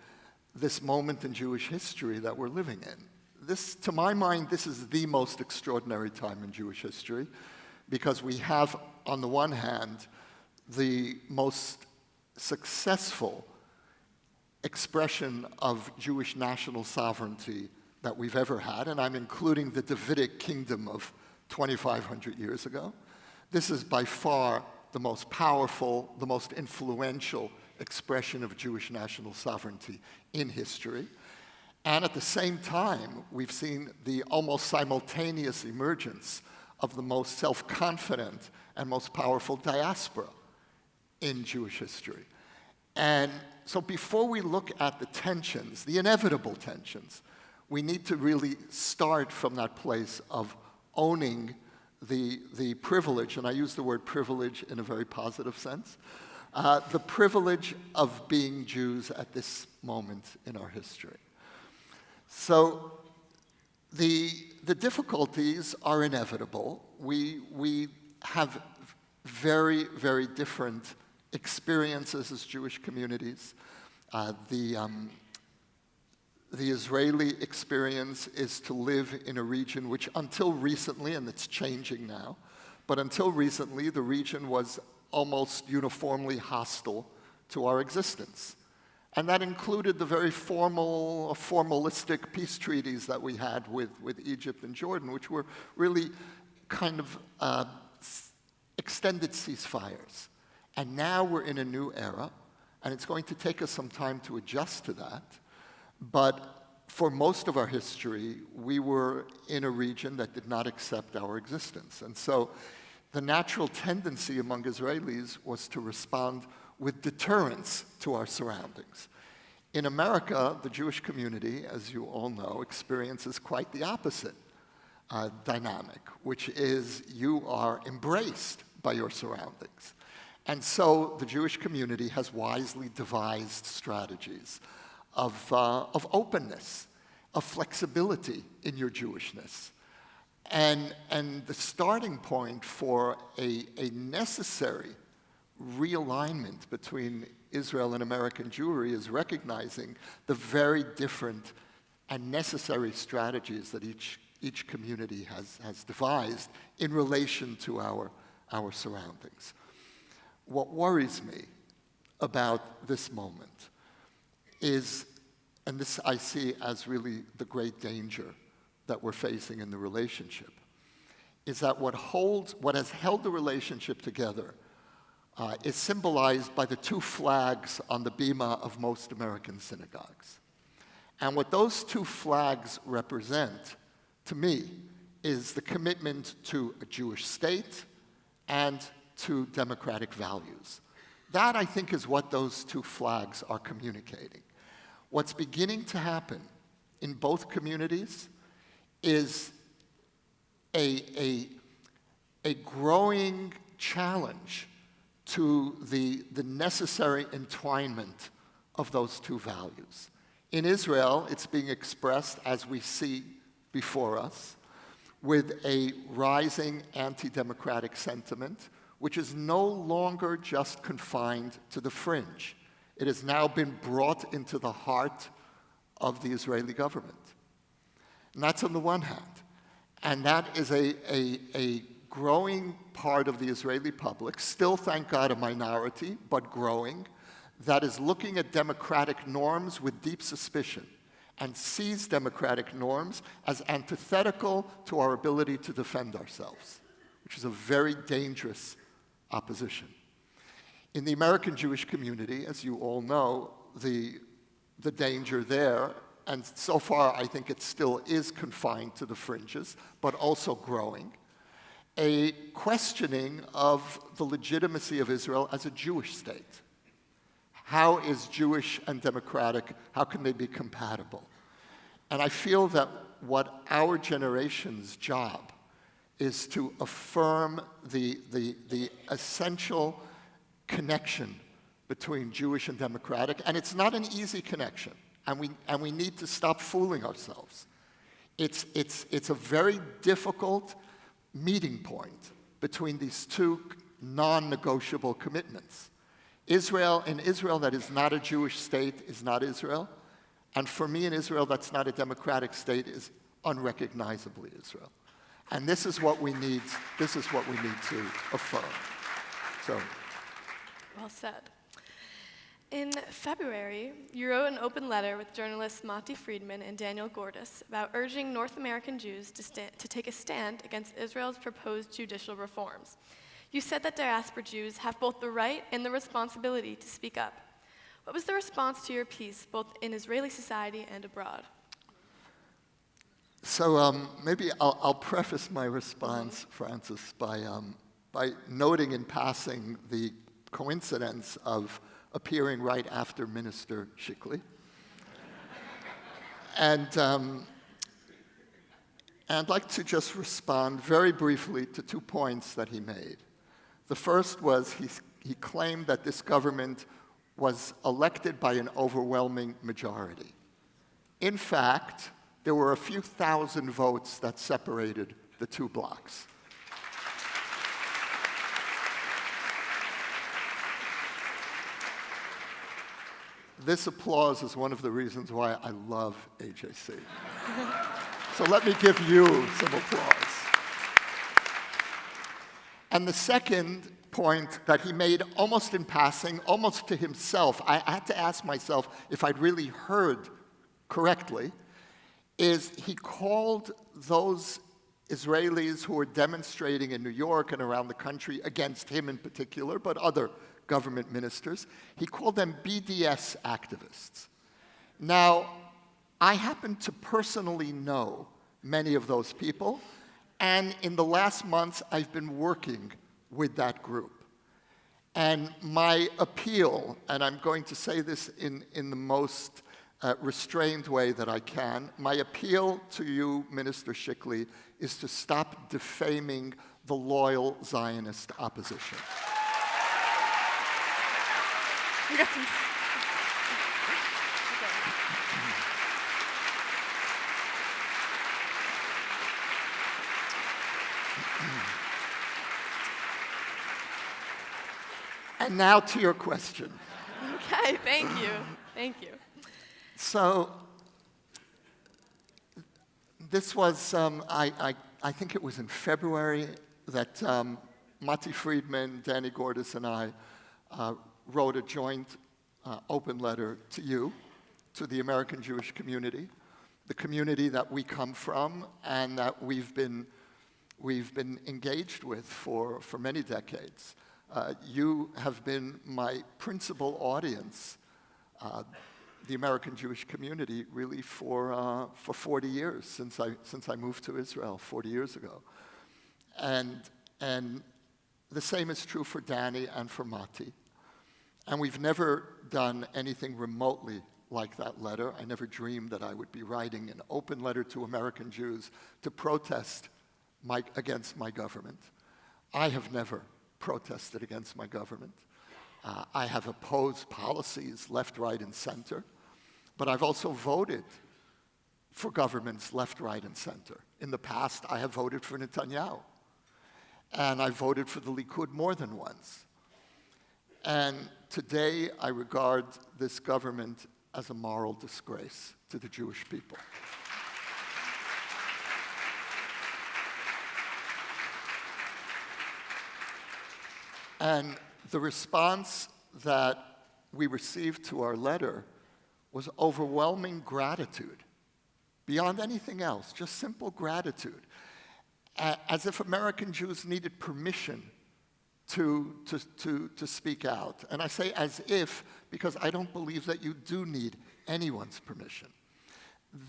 this moment in Jewish history that we're living in. This, to my mind, this is the most extraordinary time in Jewish history, because we have, on the one hand, the most successful expression of Jewish national sovereignty that we've ever had, and I'm including the Davidic kingdom of 2,500 years ago. This is by far the most powerful, the most influential expression of Jewish national sovereignty in history. And at the same time, we've seen the almost simultaneous emergence of the most self-confident and most powerful diaspora in Jewish history. And so before we look at the tensions, the inevitable tensions, we need to really start from that place of owning the privilege, and I use the word privilege in a very positive sense, the privilege of being Jews at this moment in our history. So the difficulties are inevitable. We have very, very different experiences as Jewish communities. The Israeli experience is to live in a region which until recently, and it's changing now, but until recently the region was almost uniformly hostile to our existence. And that included the very formalistic peace treaties that we had with Egypt and Jordan, which were really kind of extended ceasefires. And now we're in a new era, and it's going to take us some time to adjust to that. But for most of our history, we were in a region that did not accept our existence. And so the natural tendency among Israelis was to respond with deterrence to our surroundings. In America, the Jewish community, as you all know, experiences quite the opposite dynamic, which is you are embraced by your surroundings. And so the Jewish community has wisely devised strategies of openness, of flexibility in your Jewishness. And the starting point for a necessary realignment between Israel and American Jewry is recognizing the very different and necessary strategies that each community has devised in relation to our surroundings. What worries me about this moment is, and this I see as really the great danger that we're facing in the relationship, is that what has held the relationship together is symbolized by the two flags on the bima of most American synagogues. And what those two flags represent, to me, is the commitment to a Jewish state and to democratic values. That, I think, is what those two flags are communicating. What's beginning to happen in both communities is a growing challenge to the necessary entwinement of those two values. In Israel, it's being expressed, as we see before us, with a rising anti-democratic sentiment, which is no longer just confined to the fringe. It has now been brought into the heart of the Israeli government. And that's on the one hand. And that is a growing part of the Israeli public, still, thank God, a minority, but growing, that is looking at democratic norms with deep suspicion and sees democratic norms as antithetical to our ability to defend ourselves, which is a very dangerous opposition. In the American Jewish community, as you all know, the danger there, and so far I think it still is confined to the fringes, but also growing, a questioning of the legitimacy of Israel as a Jewish state. How is Jewish and democratic, how can they be compatible? And I feel that what our generation's job is to affirm the essential connection between Jewish and democratic, and it's not an easy connection, and we need to stop fooling ourselves. It's a very difficult meeting point between these two non-negotiable commitments. Israel that is not a Jewish state is not Israel, and for me, an Israel that's not a democratic state is unrecognizably Israel. And this is what we need to affirm. So, well said. In February, you wrote an open letter with journalists Mati Friedman and Daniel Gordis about urging North American Jews to take a stand against Israel's proposed judicial reforms. You said that diaspora Jews have both the right and the responsibility to speak up. What was the response to your piece, both in Israeli society and abroad? So maybe I'll preface my response, Francis, by noting in passing the coincidence of appearing right after Minister Chikli. And I'd like to just respond very briefly to 2 points that he made. The first was he claimed that this government was elected by an overwhelming majority. In fact, there were a few thousand votes that separated the two blocs. This applause is one of the reasons why I love AJC. So let me give you some applause. And the second point that he made almost in passing, almost to himself, I had to ask myself if I'd really heard correctly, is he called those Israelis who were demonstrating in New York and around the country against him in particular, but other government ministers, he called them BDS activists. Now, I happen to personally know many of those people, and in the last months, I've been working with that group. And my appeal, and I'm going to say this in the most restrained way that I can, my appeal to you, Minister Chikli, is to stop defaming the loyal Zionist opposition. And now to your question. Okay, thank you. Thank you. So this was, I think it was in February that Mati Friedman, Danny Gordis, and I wrote a joint open letter to you, to the American Jewish community, the community that we come from and that we've been engaged with for many decades. You have been my principal audience, the American Jewish community, really for 40 years since I moved to Israel 40 years ago, and the same is true for Danny and for Mati. And we've never done anything remotely like that letter. I never dreamed that I would be writing an open letter to American Jews to protest against my government. I have never protested against my government. I have opposed policies left, right, and center, but I've also voted for governments left, right, and center. In the past, I have voted for Netanyahu, and I voted for the Likud more than once. And today, I regard this government as a moral disgrace to the Jewish people. And the response that we received to our letter was overwhelming gratitude, beyond anything else, just simple gratitude, as if American Jews needed permission to speak out. And I say as if, because I don't believe that you do need anyone's permission.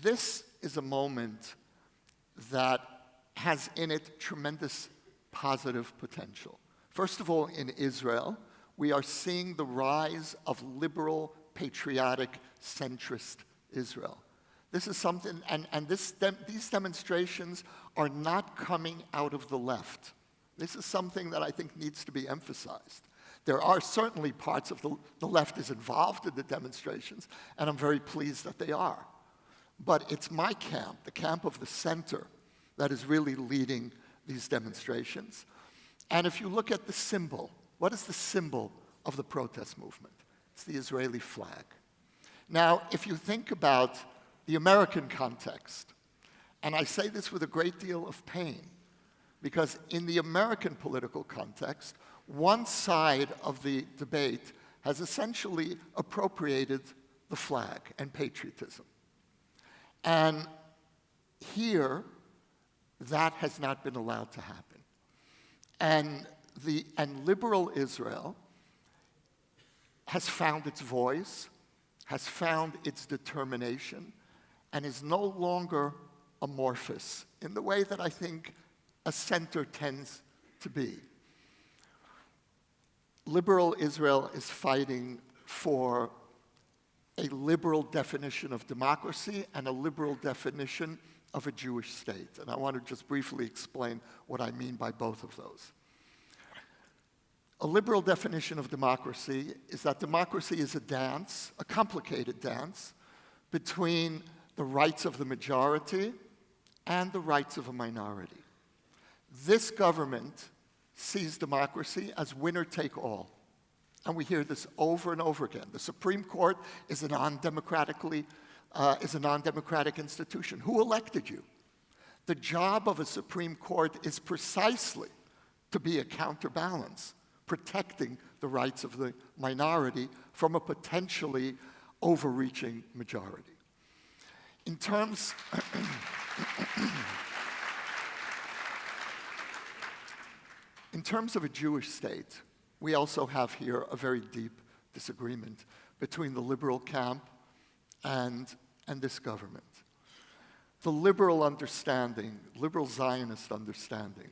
This is a moment that has in it tremendous positive potential. First of all, in Israel, we are seeing the rise of liberal, patriotic, centrist Israel. This is something, and these demonstrations are not coming out of the left. This is something that I think needs to be emphasized. There are certainly parts of the left is involved in the demonstrations, and I'm very pleased that they are. But it's my camp, the camp of the center, that is really leading these demonstrations. And if you look at the symbol, what is the symbol of the protest movement? It's the Israeli flag. Now, if you think about the American context, and I say this with a great deal of pain, because in the American political context, one side of the debate has essentially appropriated the flag and patriotism. And here, that has not been allowed to happen. And liberal Israel has found its voice, has found its determination, and is no longer amorphous in the way that I think a center tends to be. Liberal Israel is fighting for a liberal definition of democracy and a liberal definition of a Jewish state. And I want to just briefly explain what I mean by both of those. A liberal definition of democracy is that democracy is a dance, a complicated dance, between the rights of the majority and the rights of a minority. This government sees democracy as winner take all. And we hear this over and over again. The Supreme Court is a non-democratic institution. Who elected you? The job of a Supreme Court is precisely to be a counterbalance, protecting the rights of the minority from a potentially overreaching majority. In terms of a Jewish state, we also have here a very deep disagreement between the liberal camp and this government. The liberal understanding, liberal Zionist understanding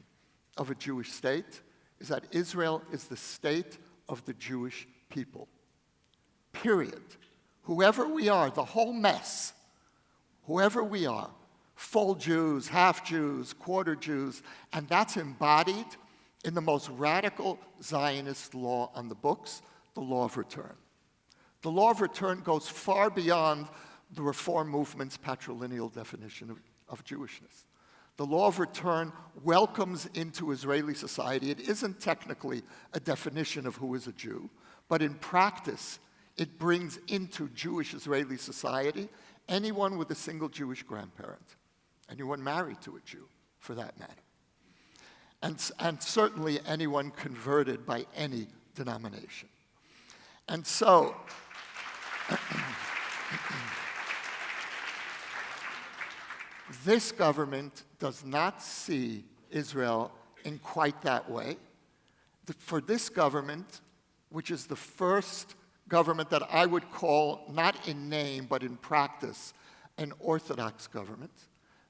of a Jewish state is that Israel is the state of the Jewish people. Period. Whoever we are, the whole mess, whoever we are, full Jews, half Jews, quarter Jews, and that's embodied in the most radical Zionist law on the books, the law of return. The law of return goes far beyond the Reform movement's patrilineal definition of Jewishness. The law of return welcomes into Israeli society. It isn't technically a definition of who is a Jew, but in practice, it brings into Jewish Israeli society anyone with a single Jewish grandparent, anyone married to a Jew, for that matter. And certainly anyone converted by any denomination. And so, this government does not see Israel in quite that way. For this government, which is the first government that I would call, not in name, but in practice, an Orthodox government,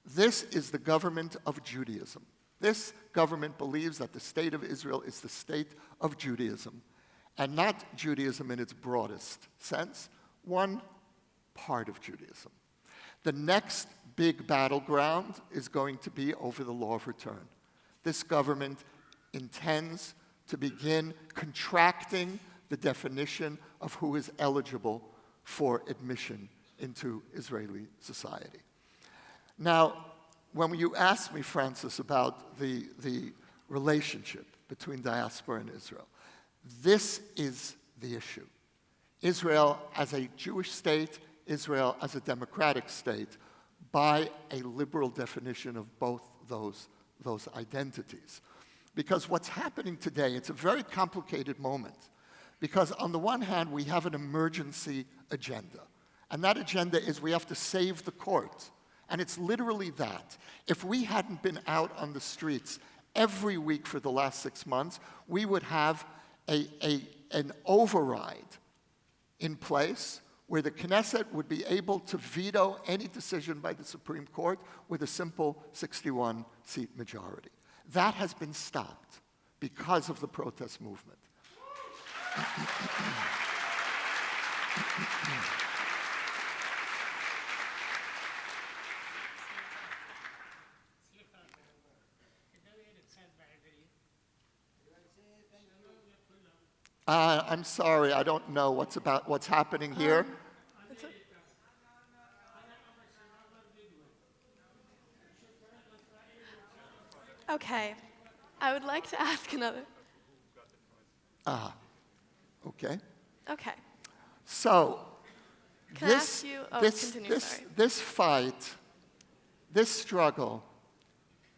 this is the government of Judaism. This government believes that the state of Israel is the state of Judaism, and not Judaism in its broadest sense, one part of Judaism. The next big battleground is going to be over the law of return. This government intends to begin contracting the definition of who is eligible for admission into Israeli society. Now, when you asked me, Francis, about the relationship between diaspora and Israel, this is the issue. Israel as a Jewish state, Israel as a democratic state, by a liberal definition of both those identities. Because what's happening today, it's a very complicated moment. Because on the one hand, we have an emergency agenda. And that agenda is we have to save the court. And it's literally that. If we hadn't been out on the streets every week for the last 6 months, we would have an override in place where the Knesset would be able to veto any decision by the Supreme Court with a simple 61-seat majority. That has been stopped because of the protest movement. I'm sorry, I don't know what's happening here. Okay, I would like to ask another. Okay. Okay. So, Can I ask you? Oh, continue, sorry. this fight, this struggle,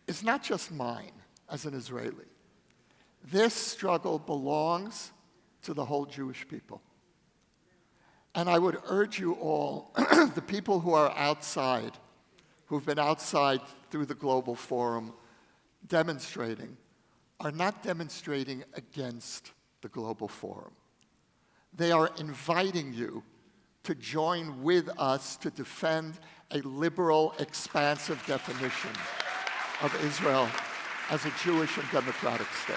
is not just mine as an Israeli. This struggle belongs to the whole Jewish people. And I would urge you all, the people who are outside, who've been outside through the Global Forum demonstrating, are not demonstrating against the Global Forum. They are inviting you to join with us to defend a liberal, expansive definition of Israel as a Jewish and democratic state.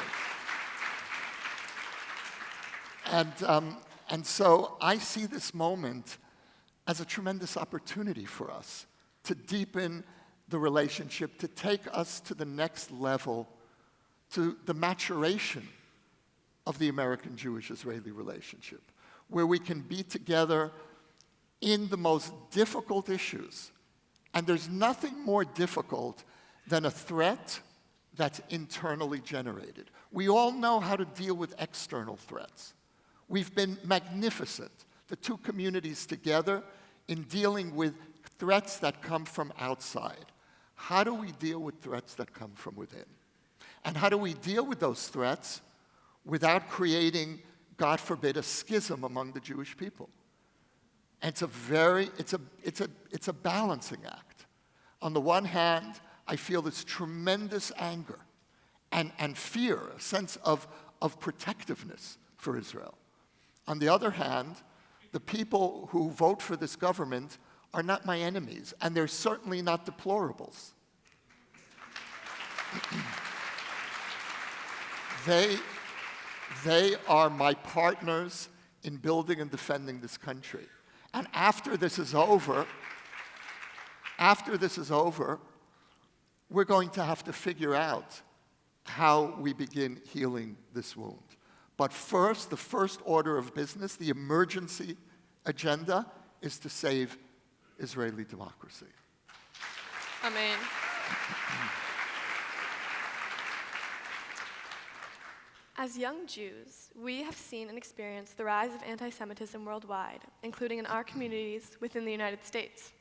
And so I see this moment as a tremendous opportunity for us to deepen the relationship, to take us to the next level, to the maturation of the American Jewish-Israeli relationship, where we can be together in the most difficult issues. And there's nothing more difficult than a threat that's internally generated. We all know how to deal with external threats. We've been magnificent, the two communities together, in dealing with threats that come from outside. How do we deal with threats that come from within? And how do we deal with those threats without creating, God forbid, a schism among the Jewish people? And it's a balancing act. On the one hand, I feel this tremendous anger and fear, a sense of protectiveness for Israel. On the other hand, the people who vote for this government are not my enemies, and they're certainly not deplorables. They are my partners in building and defending this country. And after this is over, we're going to have to figure out how we begin healing this wound. But first, the first order of business, the emergency agenda, is to save Israeli democracy. Amen. As young Jews, we have seen and experienced the rise of anti-Semitism worldwide, including in our communities within the United States.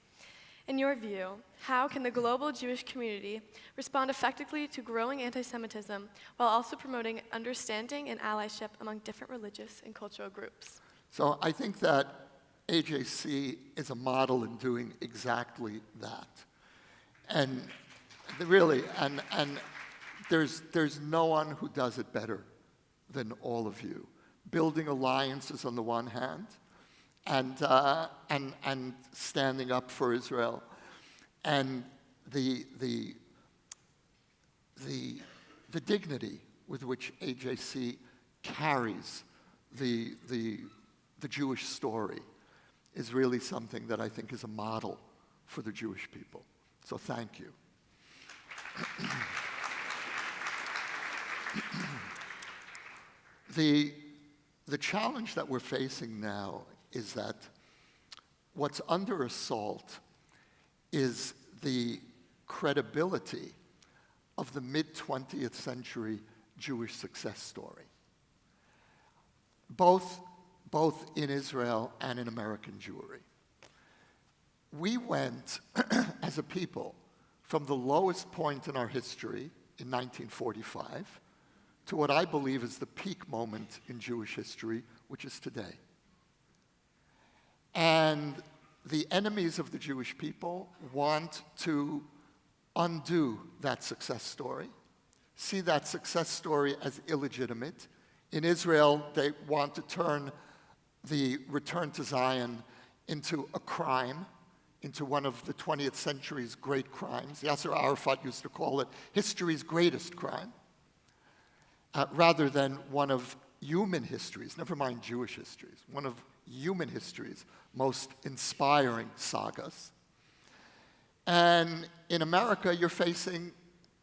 In your view, how can the global Jewish community respond effectively to growing anti-Semitism while also promoting understanding and allyship among different religious and cultural groups? So I think that AJC is a model in doing exactly that. And really, and there's no one who does it better than all of you. Building alliances on the one hand, and standing up for Israel, and the dignity with which AJC carries the Jewish story is really something that I think is a model for the Jewish people. So thank you. The challenge that we're facing now is that what's under assault is the credibility of the mid-20th century Jewish success story, both in Israel and in American Jewry. We went, as a people, from the lowest point in our history in 1945 to what I believe is the peak moment in Jewish history, which is today. And the enemies of the Jewish people want to undo that success story, see that success story as illegitimate. In Israel, they want to turn the return to Zion into a crime, into one of the 20th century's great crimes. Yasser Arafat used to call it history's greatest crime, rather than one of human history's, never mind Jewish history's, one of human history's most inspiring sagas. And in America, you're facing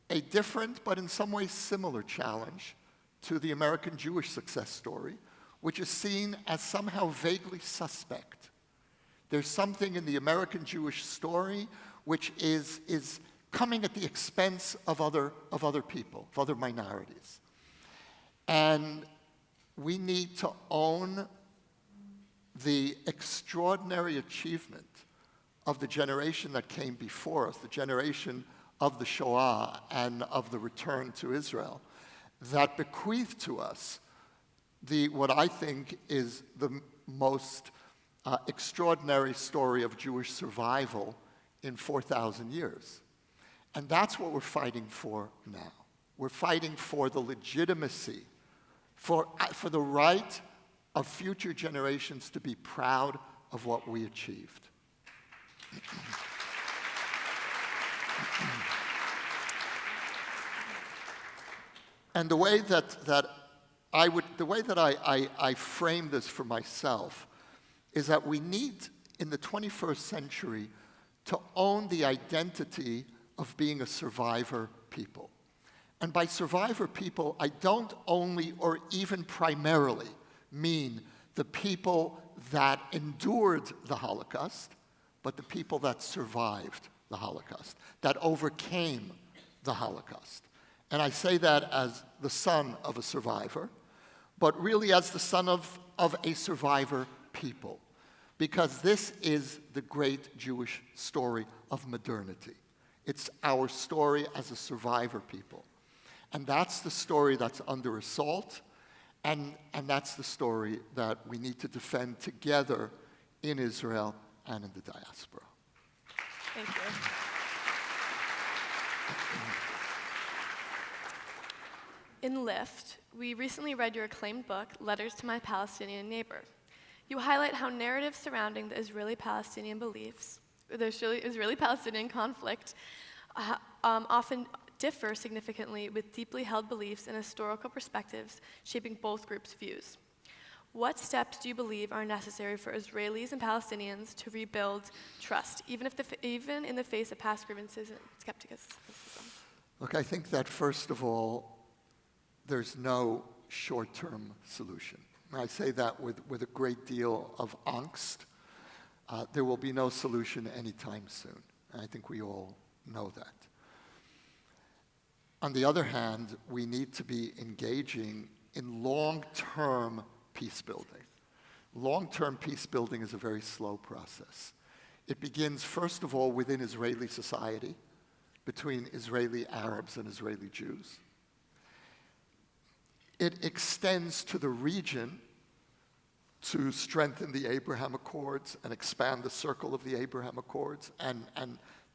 a different, but in some ways similar challenge to the American Jewish success story, which is seen as somehow vaguely suspect. There's something in the American Jewish story which is coming at the expense of other people, of other minorities. And we need to own the extraordinary achievement of the generation that came before us, the generation of the Shoah and of the return to Israel, that bequeathed to us what I think is the most extraordinary story of Jewish survival in 4,000 years. And that's what we're fighting for now. We're fighting for the legitimacy, for the right of future generations to be proud of what we achieved. And the way that I frame this for myself is that we need, in the 21st century, to own the identity of being a survivor people. And by survivor people, I don't only or even primarily mean the people that endured the Holocaust, but the people that survived the Holocaust, that overcame the Holocaust. And I say that as the son of a survivor, but really as the son of a survivor people, because this is the great Jewish story of modernity. It's our story as a survivor people. And that's the story that's under assault, and that's the story that we need to defend together in Israel and in the diaspora. Thank you. In Lift, we recently read your acclaimed book, Letters to My Palestinian Neighbor. You highlight how narratives surrounding the Israeli-Palestinian beliefs, the Israeli-Palestinian conflict, often differ significantly with deeply held beliefs and historical perspectives shaping both groups' views. What steps do you believe are necessary for Israelis and Palestinians to rebuild trust, even in the face of past grievances and skepticism? Look, I think that first of all, there's no short-term solution. I say that with a great deal of angst. There will be no solution anytime soon. And I think we all know that. On the other hand, we need to be engaging in long-term peace building. Long-term peace building is a very slow process. It begins, first of all, within Israeli society, between Israeli Arabs and Israeli Jews. It extends to the region to strengthen the Abraham Accords and expand the circle of the Abraham Accords and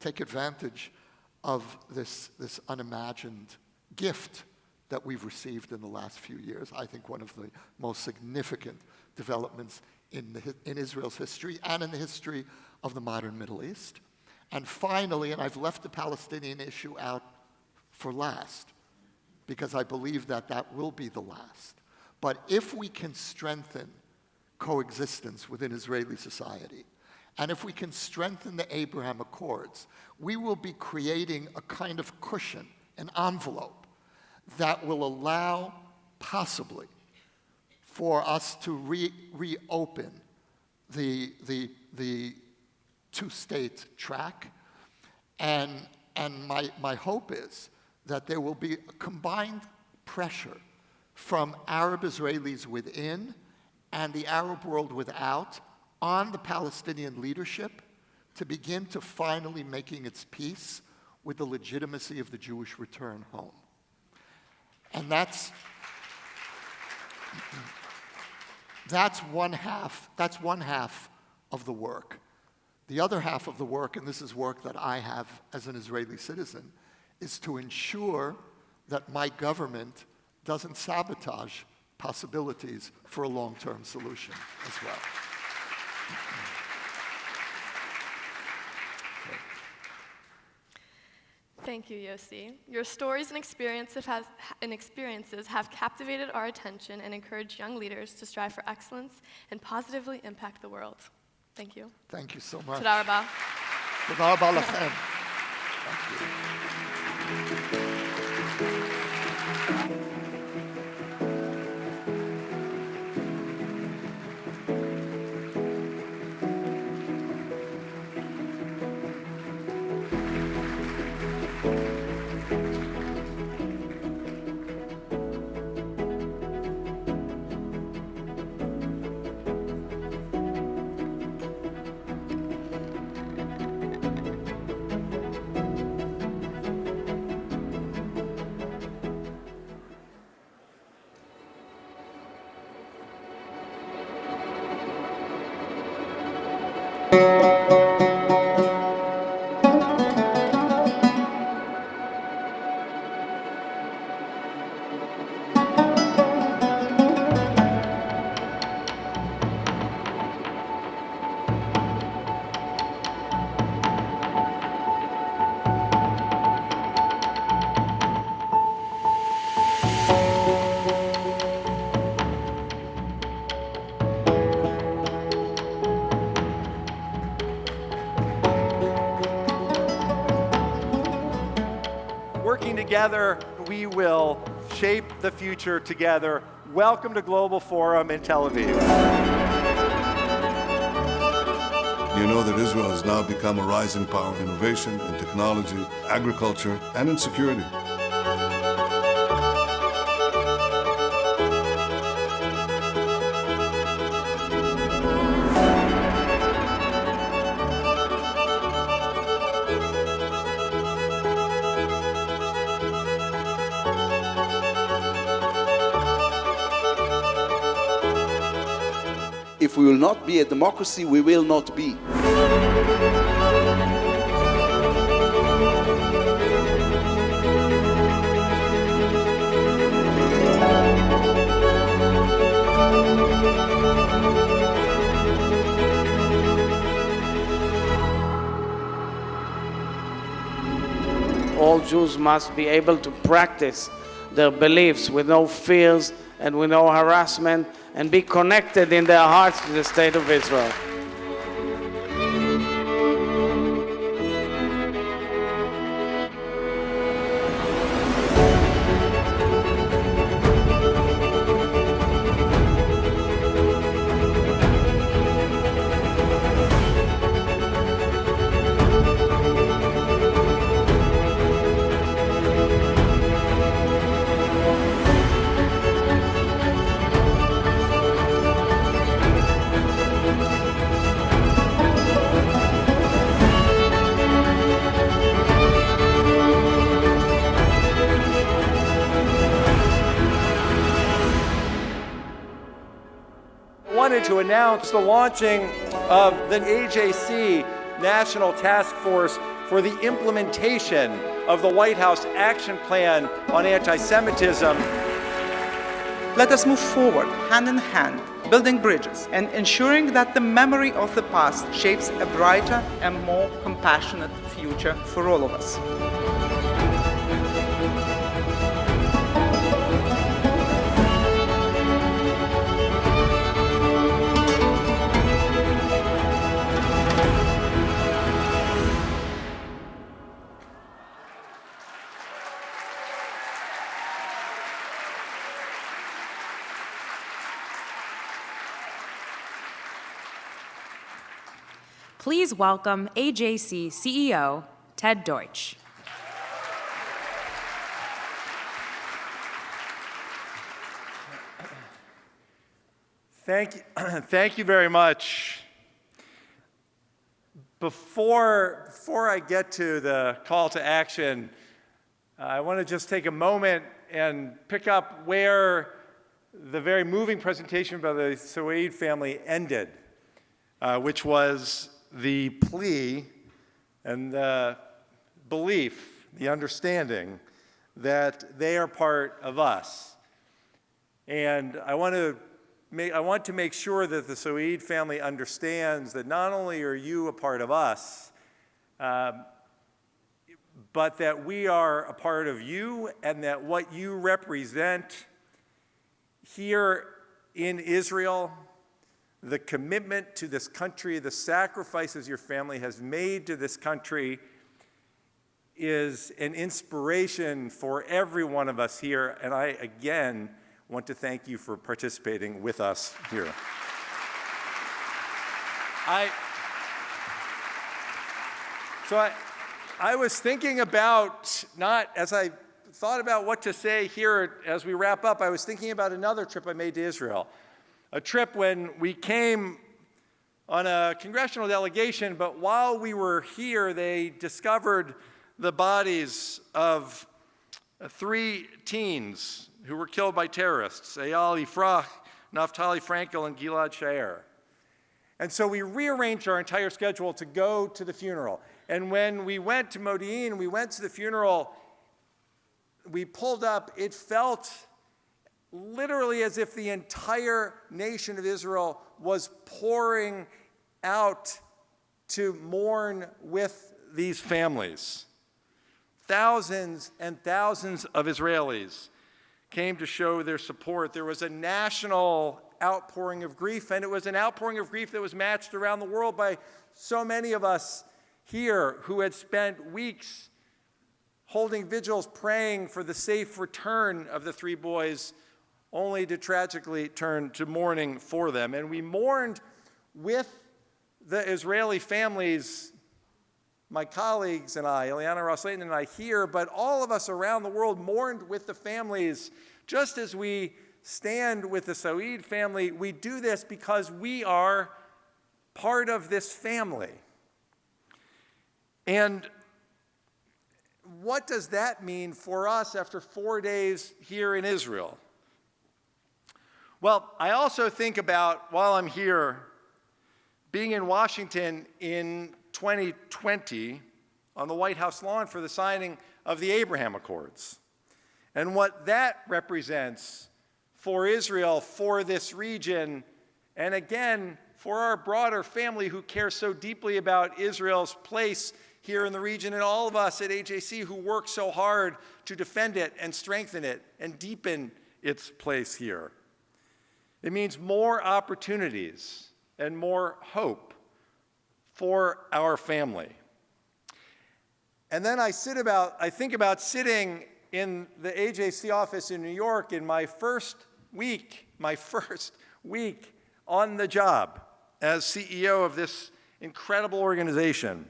take advantage of this unimagined gift that we've received in the last few years. I think one of the most significant developments in Israel's history and in the history of the modern Middle East. And finally, and I've left the Palestinian issue out for last, because I believe that will be the last. But if we can strengthen coexistence within Israeli society, and if we can strengthen the Abraham Accords, we will be creating a kind of cushion, an envelope, that will allow, possibly, for us to reopen the two-state track. And my hope is that there will be a combined pressure from Arab Israelis within and the Arab world without on the Palestinian leadership to begin to finally making its peace with the legitimacy of the Jewish return home. And that's one half of the work. The other half of the work, and this is work that I have as an Israeli citizen, is to ensure that my government doesn't sabotage possibilities for a long-term solution as well. Thank you, Yossi. Your stories and experiences have captivated our attention and encouraged young leaders to strive for excellence and positively impact the world. Thank you. Thank you so much. Toda rabba. Toda rabba lachem. Thank you. together we will shape the future together. Welcome to Global Forum in Tel Aviv. You know that Israel has now become a rising power in innovation, in technology, agriculture, and in security. If we will not be a democracy, we will not be. All Jews must be able to practice their beliefs with no fears and with no harassment, and be connected in their hearts to the state of Israel. To announce the launching of the AJC National Task Force for the implementation of the White House Action Plan on Anti-Semitism. Let us move forward, hand in hand, building bridges and ensuring that the memory of the past shapes a brighter and more compassionate future for all of us. Please welcome AJC CEO Ted Deutch. Thank you very much. Before I get to the call to action, I want to just take a moment and pick up where the very moving presentation by the Sawaed family ended, which was the plea and the belief, the understanding that they are part of us. And I want to make sure that the Sawaed family understands that not only are you a part of us, but that we are a part of you, and that what you represent here in Israel, the commitment to this country, the sacrifices your family has made to this country, is an inspiration for every one of us here. And I, again, want to thank you for participating with us here. I was thinking about, not as I thought about what to say here as we wrap up, I was thinking about another trip I made to Israel. A trip when we came on a congressional delegation, but while we were here, they discovered the bodies of 3 teens who were killed by terrorists, Eyal Yifrach, Naftali Frankel, and Gilad Shaer. And so we rearranged our entire schedule to go to the funeral. And when we went to Modi'in, we went to the funeral, we pulled up, it felt literally as if the entire nation of Israel was pouring out to mourn with these families. Thousands and thousands of Israelis came to show their support. There was a national outpouring of grief, and it was an outpouring of grief that was matched around the world by so many of us here who had spent weeks holding vigils, praying for the safe return of the 3 boys, only to tragically turn to mourning for them. And we mourned with the Israeli families, my colleagues and I, Ileana Ross-Layton and I here, but all of us around the world mourned with the families. Just as we stand with the Sawaed family, we do this because we are part of this family. And what does that mean for us after 4 days here in Israel? Well, I also think about, while I'm here, being in Washington in 2020 on the White House lawn for the signing of the Abraham Accords, and what that represents for Israel, for this region, and again, for our broader family who care so deeply about Israel's place here in the region, and all of us at AJC who work so hard to defend it and strengthen it and deepen its place here. It means more opportunities and more hope for our family. And then I think about sitting in the AJC office in New York in my first week on the job as CEO of this incredible organization.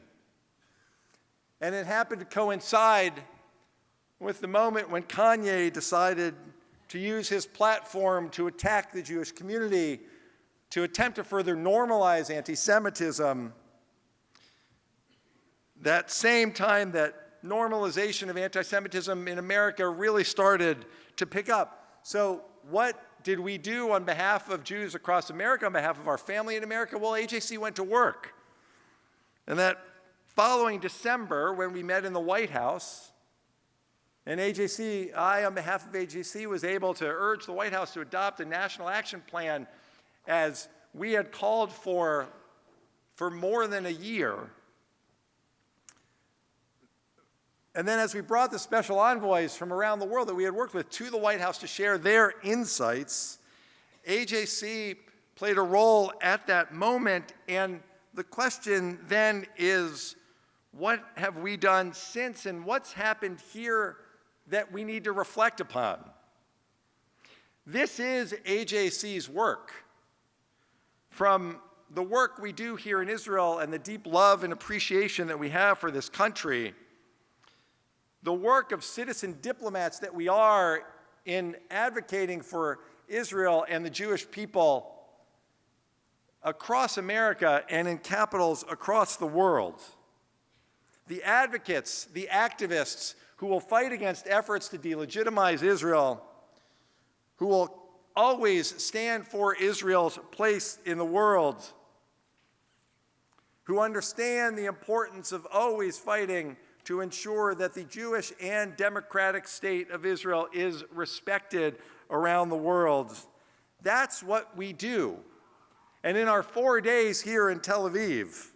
And it happened to coincide with the moment when Kanye decided to use his platform to attack the Jewish community, to attempt to further normalize anti-Semitism. That same time that normalization of anti-Semitism in America really started to pick up. So what did we do on behalf of Jews across America, on behalf of our family in America? Well, AJC went to work. And that following December, when we met in the White House, and I, on behalf of AJC, was able to urge the White House to adopt a national action plan as we had called for more than a year. And then as we brought the special envoys from around the world that we had worked with to the White House to share their insights, AJC played a role at that moment. And the question then is, what have we done since, and what's happened here that we need to reflect upon? This is AJC's work. From the work we do here in Israel and the deep love and appreciation that we have for this country, the work of citizen diplomats that we are in advocating for Israel and the Jewish people across America and in capitals across the world. The advocates, the activists who will fight against efforts to delegitimize Israel, who will always stand for Israel's place in the world, who understand the importance of always fighting to ensure that the Jewish and democratic state of Israel is respected around the world. That's what we do. And in our 4 days here in Tel Aviv,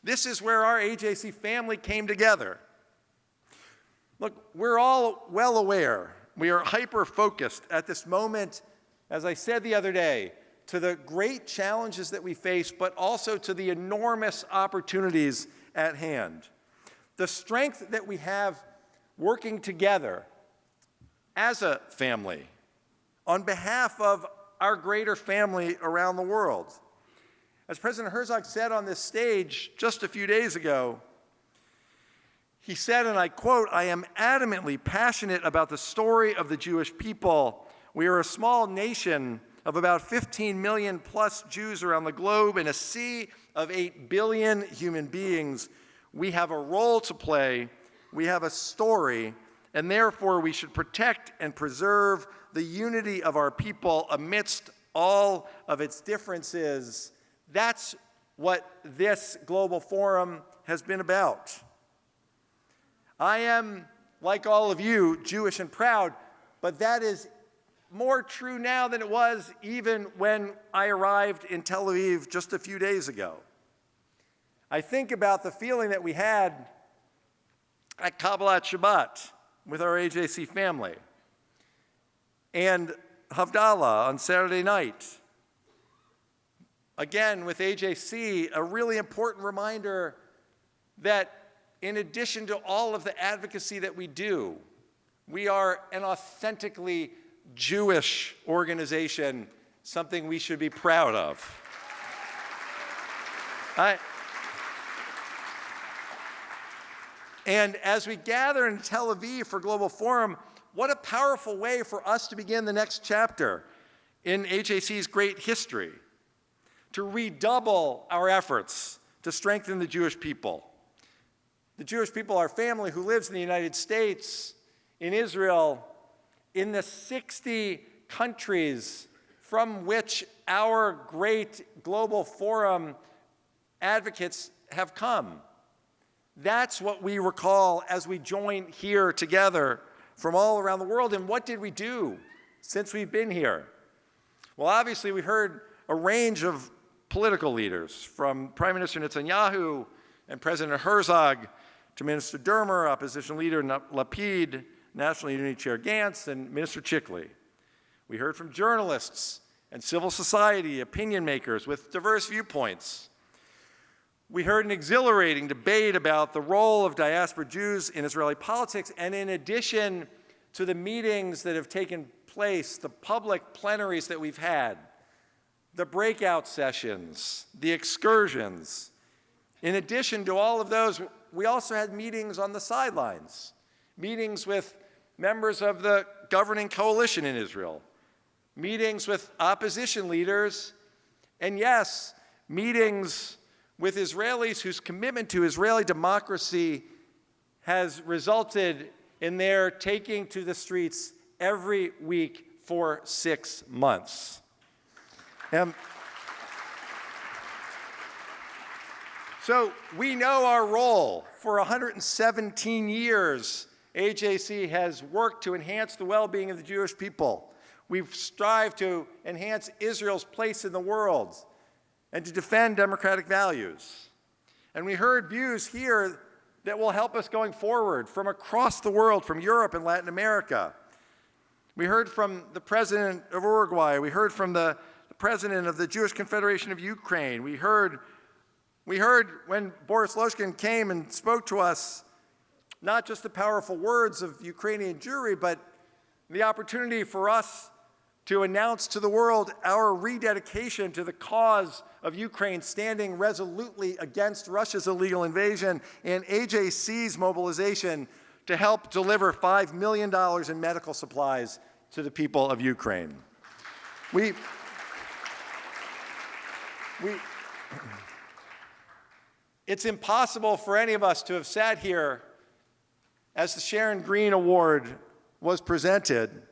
this is where our AJC family came together. Look, we're all well aware, we are hyper-focused at this moment, as I said the other day, to the great challenges that we face, but also to the enormous opportunities at hand. The strength that we have working together as a family on behalf of our greater family around the world. As President Herzog said on this stage just a few days ago, he said, and I quote, "I am adamantly passionate about the story of the Jewish people. We are a small nation of about 15 million plus Jews around the globe in a sea of 8 billion human beings. We have a role to play, we have a story, and therefore we should protect and preserve the unity of our people amidst all of its differences." That's what this global forum has been about. I am, like all of you, Jewish and proud, but that is more true now than it was even when I arrived in Tel Aviv just a few days ago. I think about the feeling that we had at Kabbalat Shabbat with our AJC family, and Havdalah on Saturday night. Again, with AJC, a really important reminder that in addition to all of the advocacy that we do, we are an authentically Jewish organization, something we should be proud of. And as we gather in Tel Aviv for Global Forum, what a powerful way for us to begin the next chapter in AJC's great history, to redouble our efforts to strengthen the Jewish people. The Jewish people, our family who lives in the United States, in Israel, in the 60 countries from which our great Global Forum advocates have come. That's what we recall as we join here together from all around the world. And what did we do since we've been here? Well, obviously, we heard a range of political leaders, from Prime Minister Netanyahu and President Herzog to Minister Dermer, Opposition Leader Lapid, National Unity Chair Gantz, and Minister Chikli. We heard from journalists and civil society opinion makers with diverse viewpoints. We heard an exhilarating debate about the role of diaspora Jews in Israeli politics, and in addition to the meetings that have taken place, the public plenaries that we've had, the breakout sessions, the excursions. In addition to all of those, we also had meetings on the sidelines, meetings with members of the governing coalition in Israel, meetings with opposition leaders, and yes, meetings with Israelis whose commitment to Israeli democracy has resulted in their taking to the streets every week for 6 months. So we know our role. For 117 years, AJC has worked to enhance the well-being of the Jewish people. We've strived to enhance Israel's place in the world and to defend democratic values. And we heard views here that will help us going forward from across the world, from Europe and Latin America. We heard from the president of Uruguay. We heard from the president of the Jewish Confederation of Ukraine. We heard when Boris Loshkin came and spoke to us, not just the powerful words of Ukrainian Jewry, but the opportunity for us to announce to the world our rededication to the cause of Ukraine, standing resolutely against Russia's illegal invasion, and AJC's mobilization to help deliver $5 million in medical supplies to the people of Ukraine. It's impossible for any of us to have sat here as the Sharon Green Award was presented,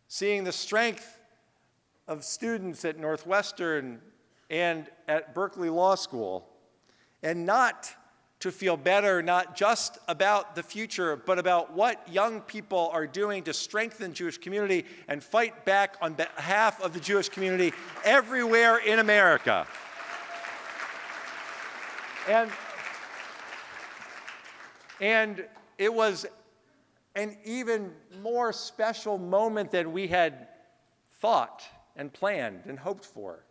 seeing the strength of students at Northwestern and at Berkeley Law School, and not to feel better, not just about the future, but about what young people are doing to strengthen the Jewish community and fight back on behalf of the Jewish community everywhere in America. And it was an even more special moment than we had thought and planned and hoped for,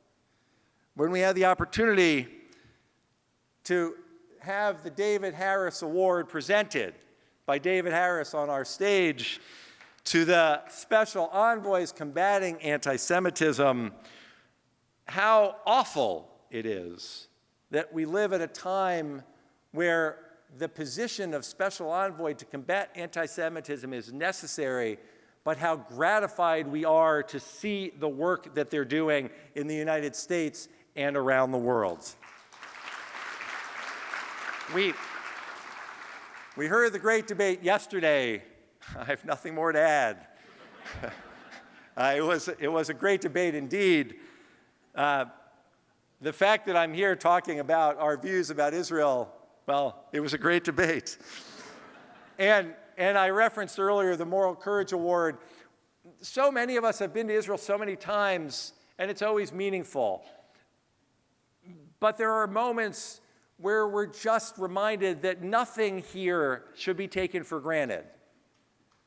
when we had the opportunity to have the David Harris Award presented by David Harris on our stage to the special envoys combating anti-Semitism. How awful it is that we live at a time where the position of special envoy to combat anti-Semitism is necessary, but how gratified we are to see the work that they're doing in the United States and around the world. We heard the great debate yesterday. I have nothing more to add. It was a great debate indeed. The fact that I'm here talking about our views about Israel, well, it was a great debate. And I referenced earlier the Moral Courage Award. So many of us have been to Israel so many times, and it's always meaningful. But there are moments where we're just reminded that nothing here should be taken for granted.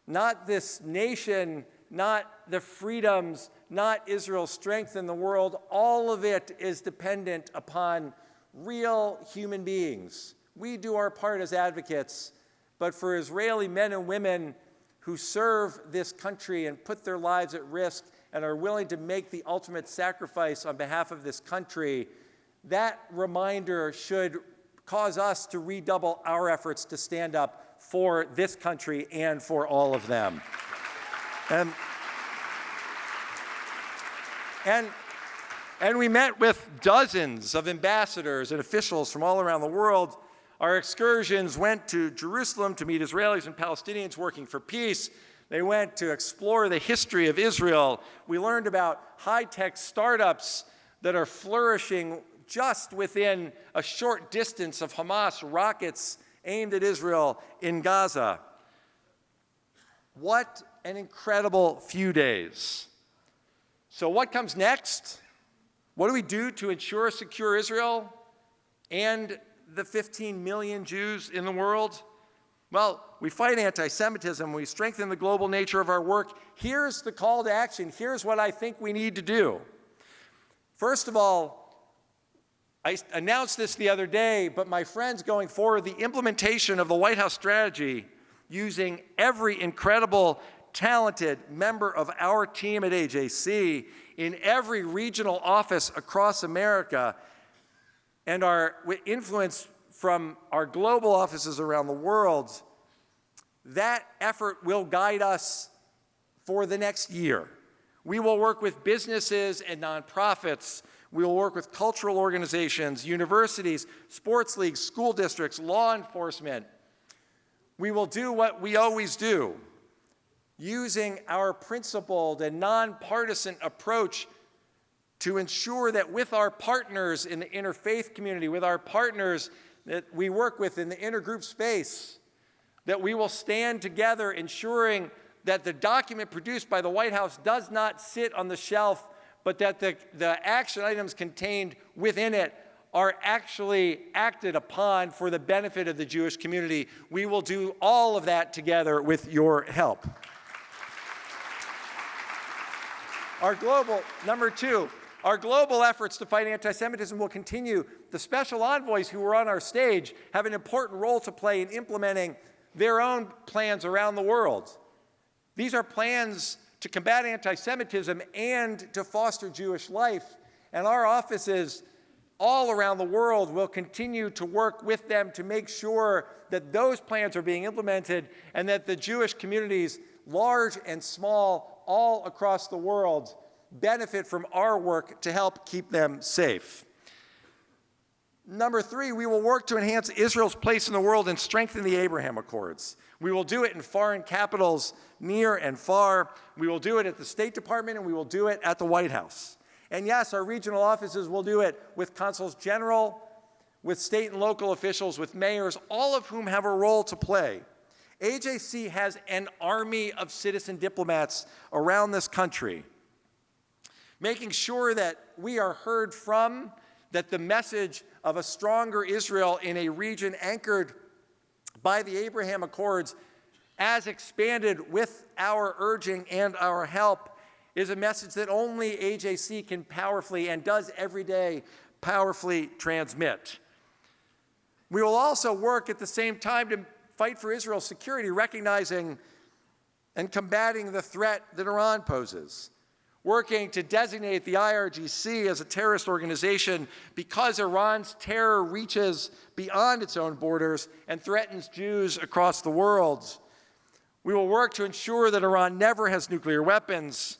Not this nation, not the freedoms, not Israel's strength in the world. All of it is dependent upon real human beings we do our part as advocates, but for Israeli men and women who serve this country and put their lives at risk and are willing to make the ultimate sacrifice on behalf of this country, that reminder should cause us to redouble our efforts to stand up for this country and for all of them. And we met with dozens of ambassadors and officials from all around the world. Our excursions went to Jerusalem to meet Israelis and Palestinians working for peace. They went to explore the history of Israel. We learned about high-tech startups that are flourishing just within a short distance of Hamas rockets aimed at Israel in Gaza. What an incredible few days. So what comes next? What do we do to ensure a secure Israel and the 15 million Jews in the world? Well, we fight anti-Semitism. We strengthen the global nature of our work. Here's the call to action. Here's what I think we need to do. First of all, I announced this the other day, but my friends, going forward, the implementation of the White House strategy using every incredible, talented member of our team at AJC in every regional office across America, and our influence from our global offices around the world, that effort will guide us for the next year. We will work with businesses and nonprofits. We will work with cultural organizations, universities, sports leagues, school districts, law enforcement. We will do what we always do, using our principled and nonpartisan approach to ensure that with our partners in the interfaith community, with our partners that we work with in the intergroup space, that we will stand together ensuring that the document produced by the White House does not sit on the shelf, but that the action items contained within it are actually acted upon for the benefit of the Jewish community. We will do all of that together with your help. Number two, our global efforts to fight anti-Semitism will continue. The special envoys who were on our stage have an important role to play in implementing their own plans around the world. These are plans to combat anti-Semitism and to foster Jewish life. And our offices all around the world will continue to work with them to make sure that those plans are being implemented and that the Jewish communities, large and small, all across the world, benefit from our work to help keep them safe. Number three, we will work to enhance Israel's place in the world and strengthen the Abraham Accords. We will do it in foreign capitals, near and far. We will do it at the State Department, and we will do it at the White House. And yes, our regional offices will do it with consuls general, with state and local officials, with mayors, all of whom have a role to play. AJC has an army of citizen diplomats around this country, making sure that we are heard from, that the message of a stronger Israel in a region anchored by the Abraham Accords, as expanded with our urging and our help, is a message that only AJC can powerfully and does every day powerfully transmit. We will also work at the same time to fight for Israel's security, recognizing and combating the threat that Iran poses, working to designate the IRGC as a terrorist organization because Iran's terror reaches beyond its own borders and threatens Jews across the world. We will work to ensure that Iran never has nuclear weapons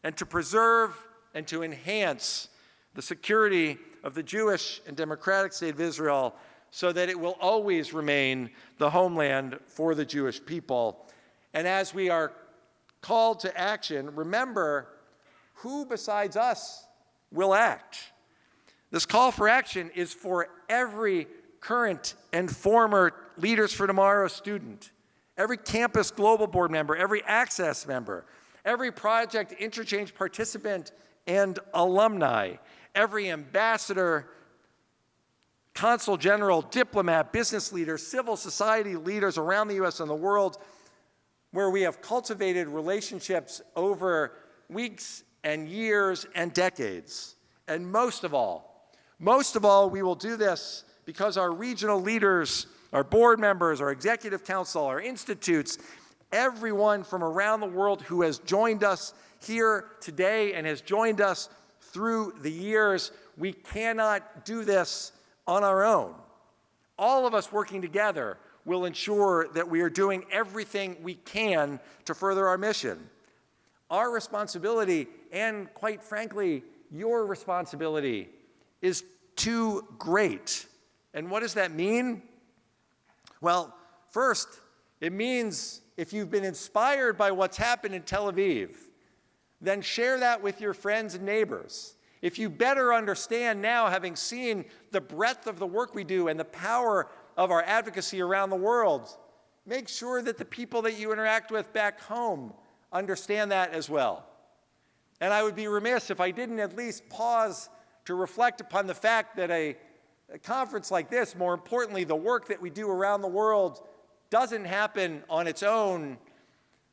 and to preserve and to enhance the security of the Jewish and democratic state of Israel so that it will always remain the homeland for the Jewish people. And as we are called to action, remember, who besides us will act? This call for action is for every current and former Leaders for Tomorrow student, every campus global board member, every access member, every project interchange participant and alumni, every ambassador, consul general, diplomat, business leader, civil society leaders around the U.S. and the world, where we have cultivated relationships over weeks and years and decades. And most of all, we will do this because our regional leaders, our board members, our executive council, our institutes, everyone from around the world who has joined us here today and has joined us through the years, we cannot do this on our own. All of us working together will ensure that we are doing everything we can to further our mission. Our responsibility, and quite frankly, your responsibility, is too great. And what does that mean? Well, first, it means if you've been inspired by what's happened in Tel Aviv, then share that with your friends and neighbors. If you better understand now, having seen the breadth of the work we do and the power of our advocacy around the world, make sure that the people that you interact with back home understand that as well. And I would be remiss if I didn't at least pause to reflect upon the fact that a conference like this, more importantly, the work that we do around the world, doesn't happen on its own.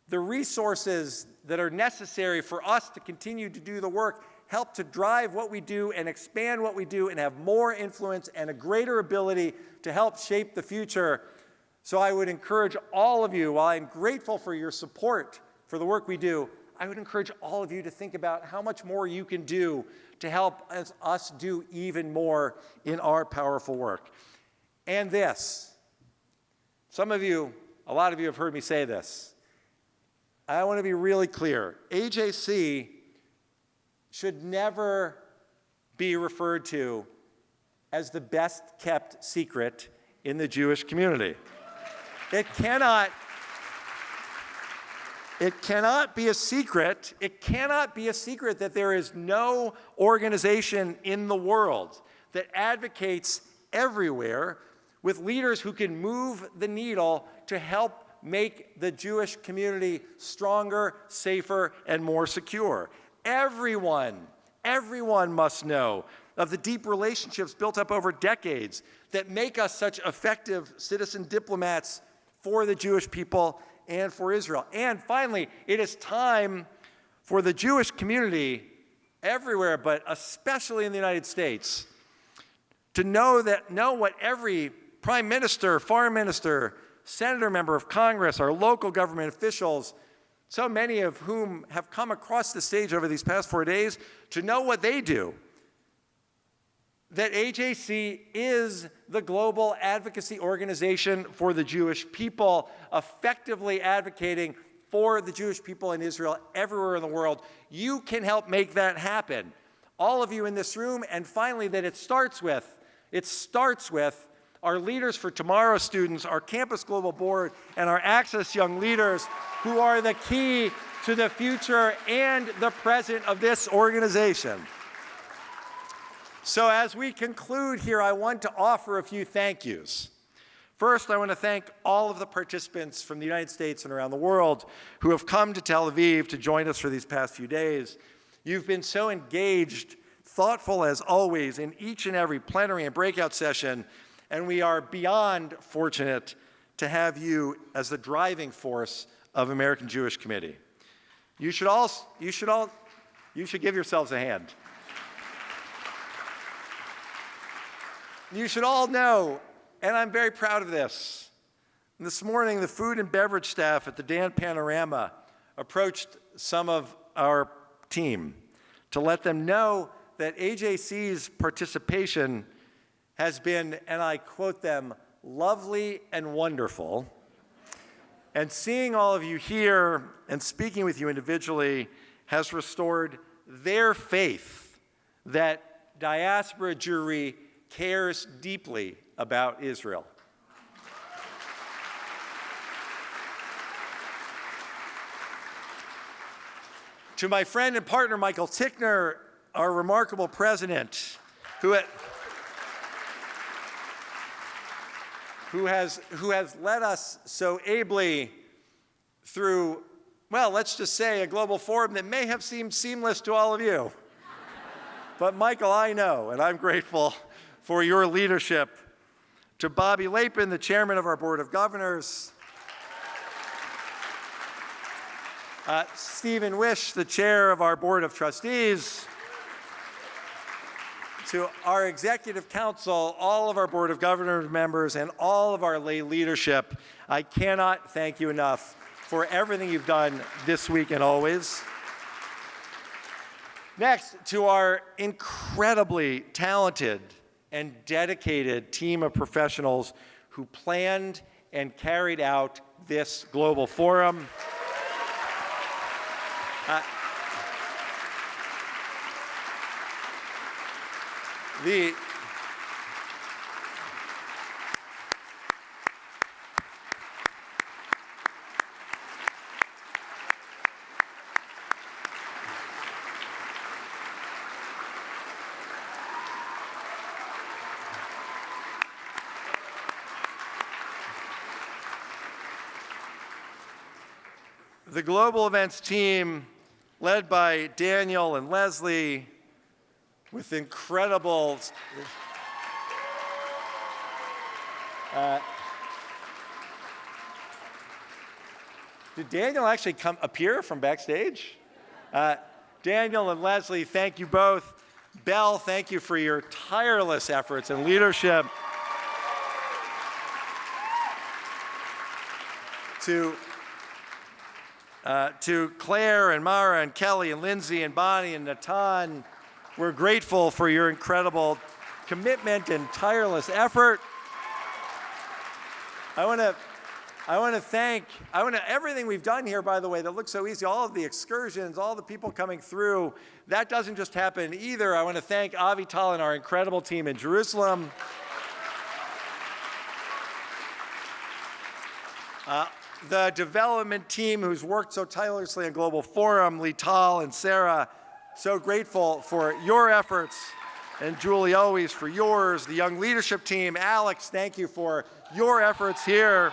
The resources that are necessary for us to continue to do the work help to drive what we do and expand what we do and have more influence and a greater ability to help shape the future. So I would encourage all of you, while I'm grateful for your support for the work we do, I would encourage all of you to think about how much more you can do to help us do even more in our powerful work. And this, some of you, a lot of you have heard me say this. I want to be really clear. AJC should never be referred to as the best kept secret in the Jewish community. It cannot be a secret. It cannot be a secret that there is no organization in the world that advocates everywhere with leaders who can move the needle to help make the Jewish community stronger, safer, and more secure. Everyone must know of the deep relationships built up over decades that make us such effective citizen diplomats for the Jewish people and for Israel. And finally, it is time for the Jewish community everywhere, but especially in the United States, to know what every prime minister, foreign minister, senator, member of Congress, our local government officials, so many of whom have come across the stage over these past 4 days, to know what they do. That AJC is the global advocacy organization for the Jewish people, effectively advocating for the Jewish people in Israel everywhere in the world. You can help make that happen. All of you in this room, and finally that it starts with our Leaders for Tomorrow students, our Campus Global Board, and our Access Young Leaders, who are the key to the future and the present of this organization. So as we conclude here, I want to offer a few thank yous. First, I want to thank all of the participants from the United States and around the world who have come to Tel Aviv to join us for these past few days. You've been so engaged, thoughtful as always, in each and every plenary and breakout session, and we are beyond fortunate to have you as the driving force of American Jewish Committee. You should give yourselves a hand. You should all know, and I'm very proud of this, this morning the food and beverage staff at the Dan Panorama approached some of our team to let them know that AJC's participation has been, and I quote them, lovely and wonderful. And seeing all of you here and speaking with you individually has restored their faith that Diaspora Jewry cares deeply about Israel. To my friend and partner, Michael Tickner, our remarkable president, who has led us so ably through, well, let's just say a global forum that may have seemed seamless to all of you. But Michael, I know, and I'm grateful for your leadership. To Bobby Lapin, the chairman of our Board of Governors. Stephen Wish, the chair of our Board of Trustees. to our executive council, all of our board of governors members, and all of our lay leadership, I cannot thank you enough for everything you've done this week and always. Next, to our incredibly talented and dedicated team of professionals who planned and carried out this global forum. The global events team, led by Daniel and Leslie, with incredible did Daniel actually appear from backstage? Daniel and Leslie, thank you both. Belle, thank you for your tireless efforts and leadership. To Claire and Mara and Kelly and Lindsay and Bonnie and Natan, we're grateful for your incredible commitment and tireless effort. I want to thank everything we've done here, by the way, that looks so easy, all of the excursions, all the people coming through. That doesn't just happen either. I want to thank Avital and our incredible team in Jerusalem. The development team who's worked so tirelessly on Global Forum, Lital and Sarah, so grateful for your efforts, and Julie always for yours. The young leadership team, Alex, thank you for your efforts here.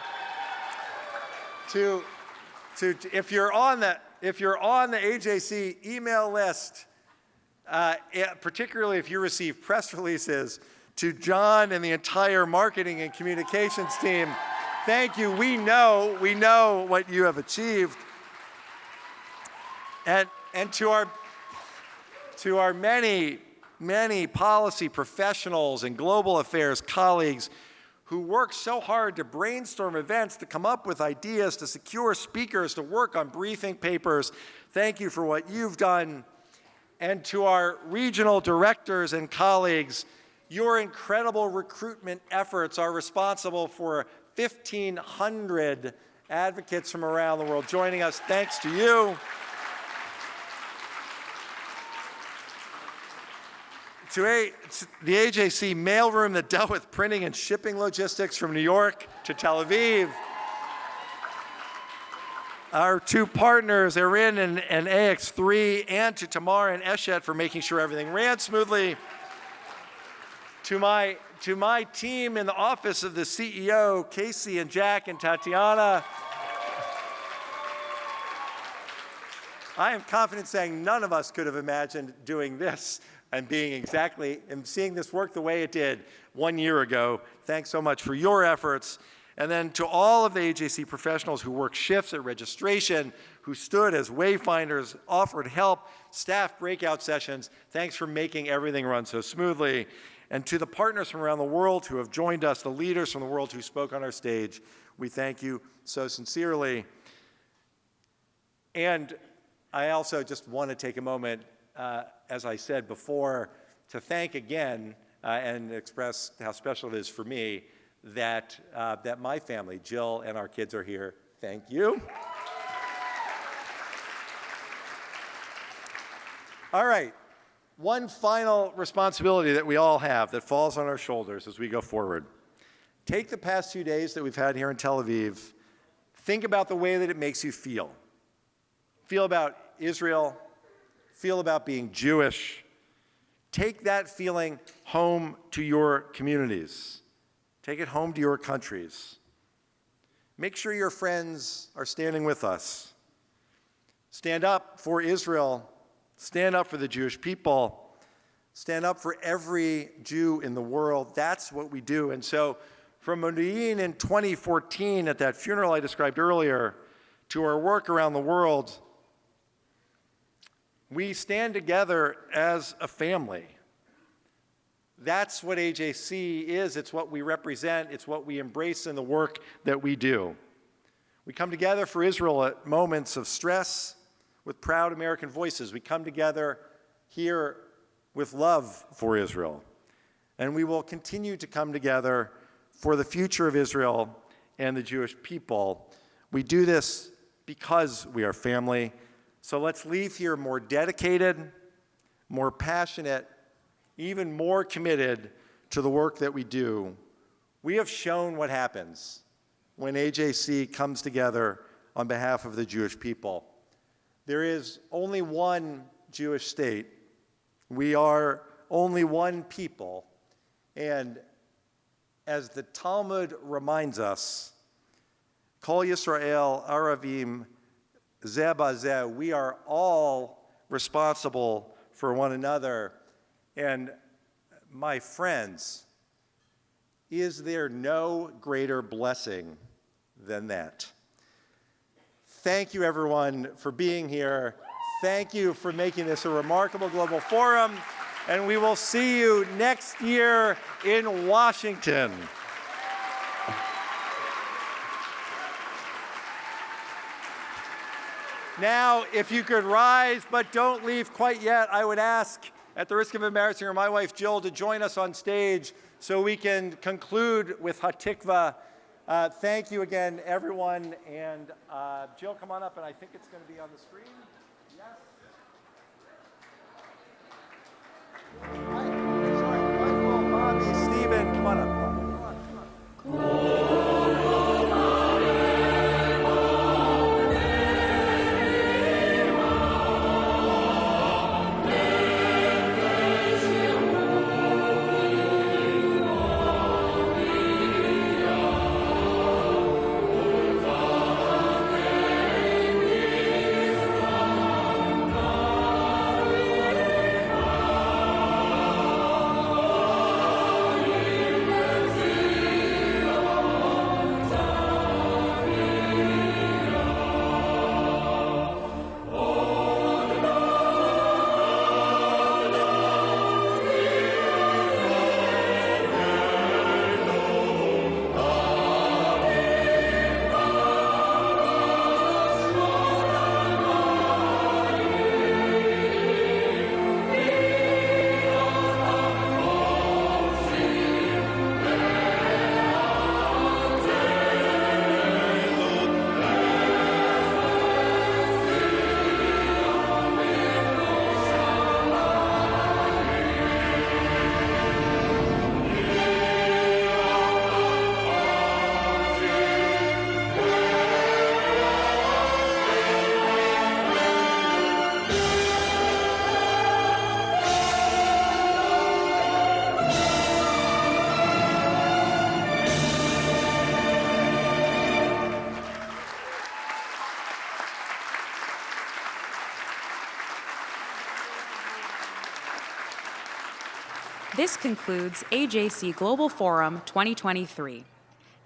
If you're on the AJC email list, particularly if you receive press releases, to John and the entire marketing and communications team, thank you. We know what you have achieved. And to our many, many policy professionals and global affairs colleagues who work so hard to brainstorm events, to come up with ideas, to secure speakers, to work on briefing papers, thank you for what you've done. And to our regional directors and colleagues, your incredible recruitment efforts are responsible for 1,500 advocates from around the world joining us. Thanks to you. To the AJC mailroom that dealt with printing and shipping logistics from New York to Tel Aviv. Our two partners, Erin and AX3, and to Tamar and Eshet for making sure everything ran smoothly. To my team in the office of the CEO, Casey and Jack and Tatiana. I am confident saying none of us could have imagined doing this and seeing this work the way it did 1 year ago. Thanks so much for your efforts. And then to all of the AJC professionals who worked shifts at registration, who stood as wayfinders, offered help, staff breakout sessions, thanks for making everything run so smoothly. And to the partners from around the world who have joined us, the leaders from the world who spoke on our stage, we thank you so sincerely. And I also just want to take a moment, as I said before, to thank again and express how special it is for me that my family, Jill and our kids, are here. Thank you. All right. One final responsibility that we all have that falls on our shoulders as we go forward. Take the past 2 days that we've had here in Tel Aviv. Think about the way that it makes you feel. Feel about Israel. Feel about being Jewish. Take that feeling home to your communities. Take it home to your countries. Make sure your friends are standing with us. Stand up for Israel. Stand up for the Jewish people. Stand up for every Jew in the world. That's what we do. And so from Modi'in in 2014 at that funeral I described earlier to our work around the world, we stand together as a family. That's what AJC is. It's what we represent. It's what we embrace in the work that we do. We come together for Israel at moments of stress with proud American voices. We come together here with love for Israel. And we will continue to come together for the future of Israel and the Jewish people. We do this because we are family. So let's leave here more dedicated, more passionate, even more committed to the work that we do. We have shown what happens when AJC comes together on behalf of the Jewish people. There is only one Jewish state. We are only one people. And as the Talmud reminds us, Kol Yisrael Aravim Zeh Bazeh, we are all responsible for one another. And my friends, is there no greater blessing than that? Thank you, everyone, for being here. Thank you for making this a remarkable global forum. And we will see you next year in Washington. Now, if you could rise, but don't leave quite yet, I would ask, at the risk of embarrassing her, my wife Jill, to join us on stage so we can conclude with Hatikvah. Thank you again, everyone. And Jill, come on up, and I think it's going to be on the screen. Yes. Michael, Bobby, Stephen, come on up. Come on. This concludes AJC Global Forum 2023.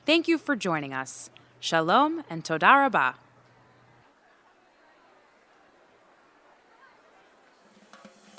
Thank you for joining us. Shalom and Toda Rabah.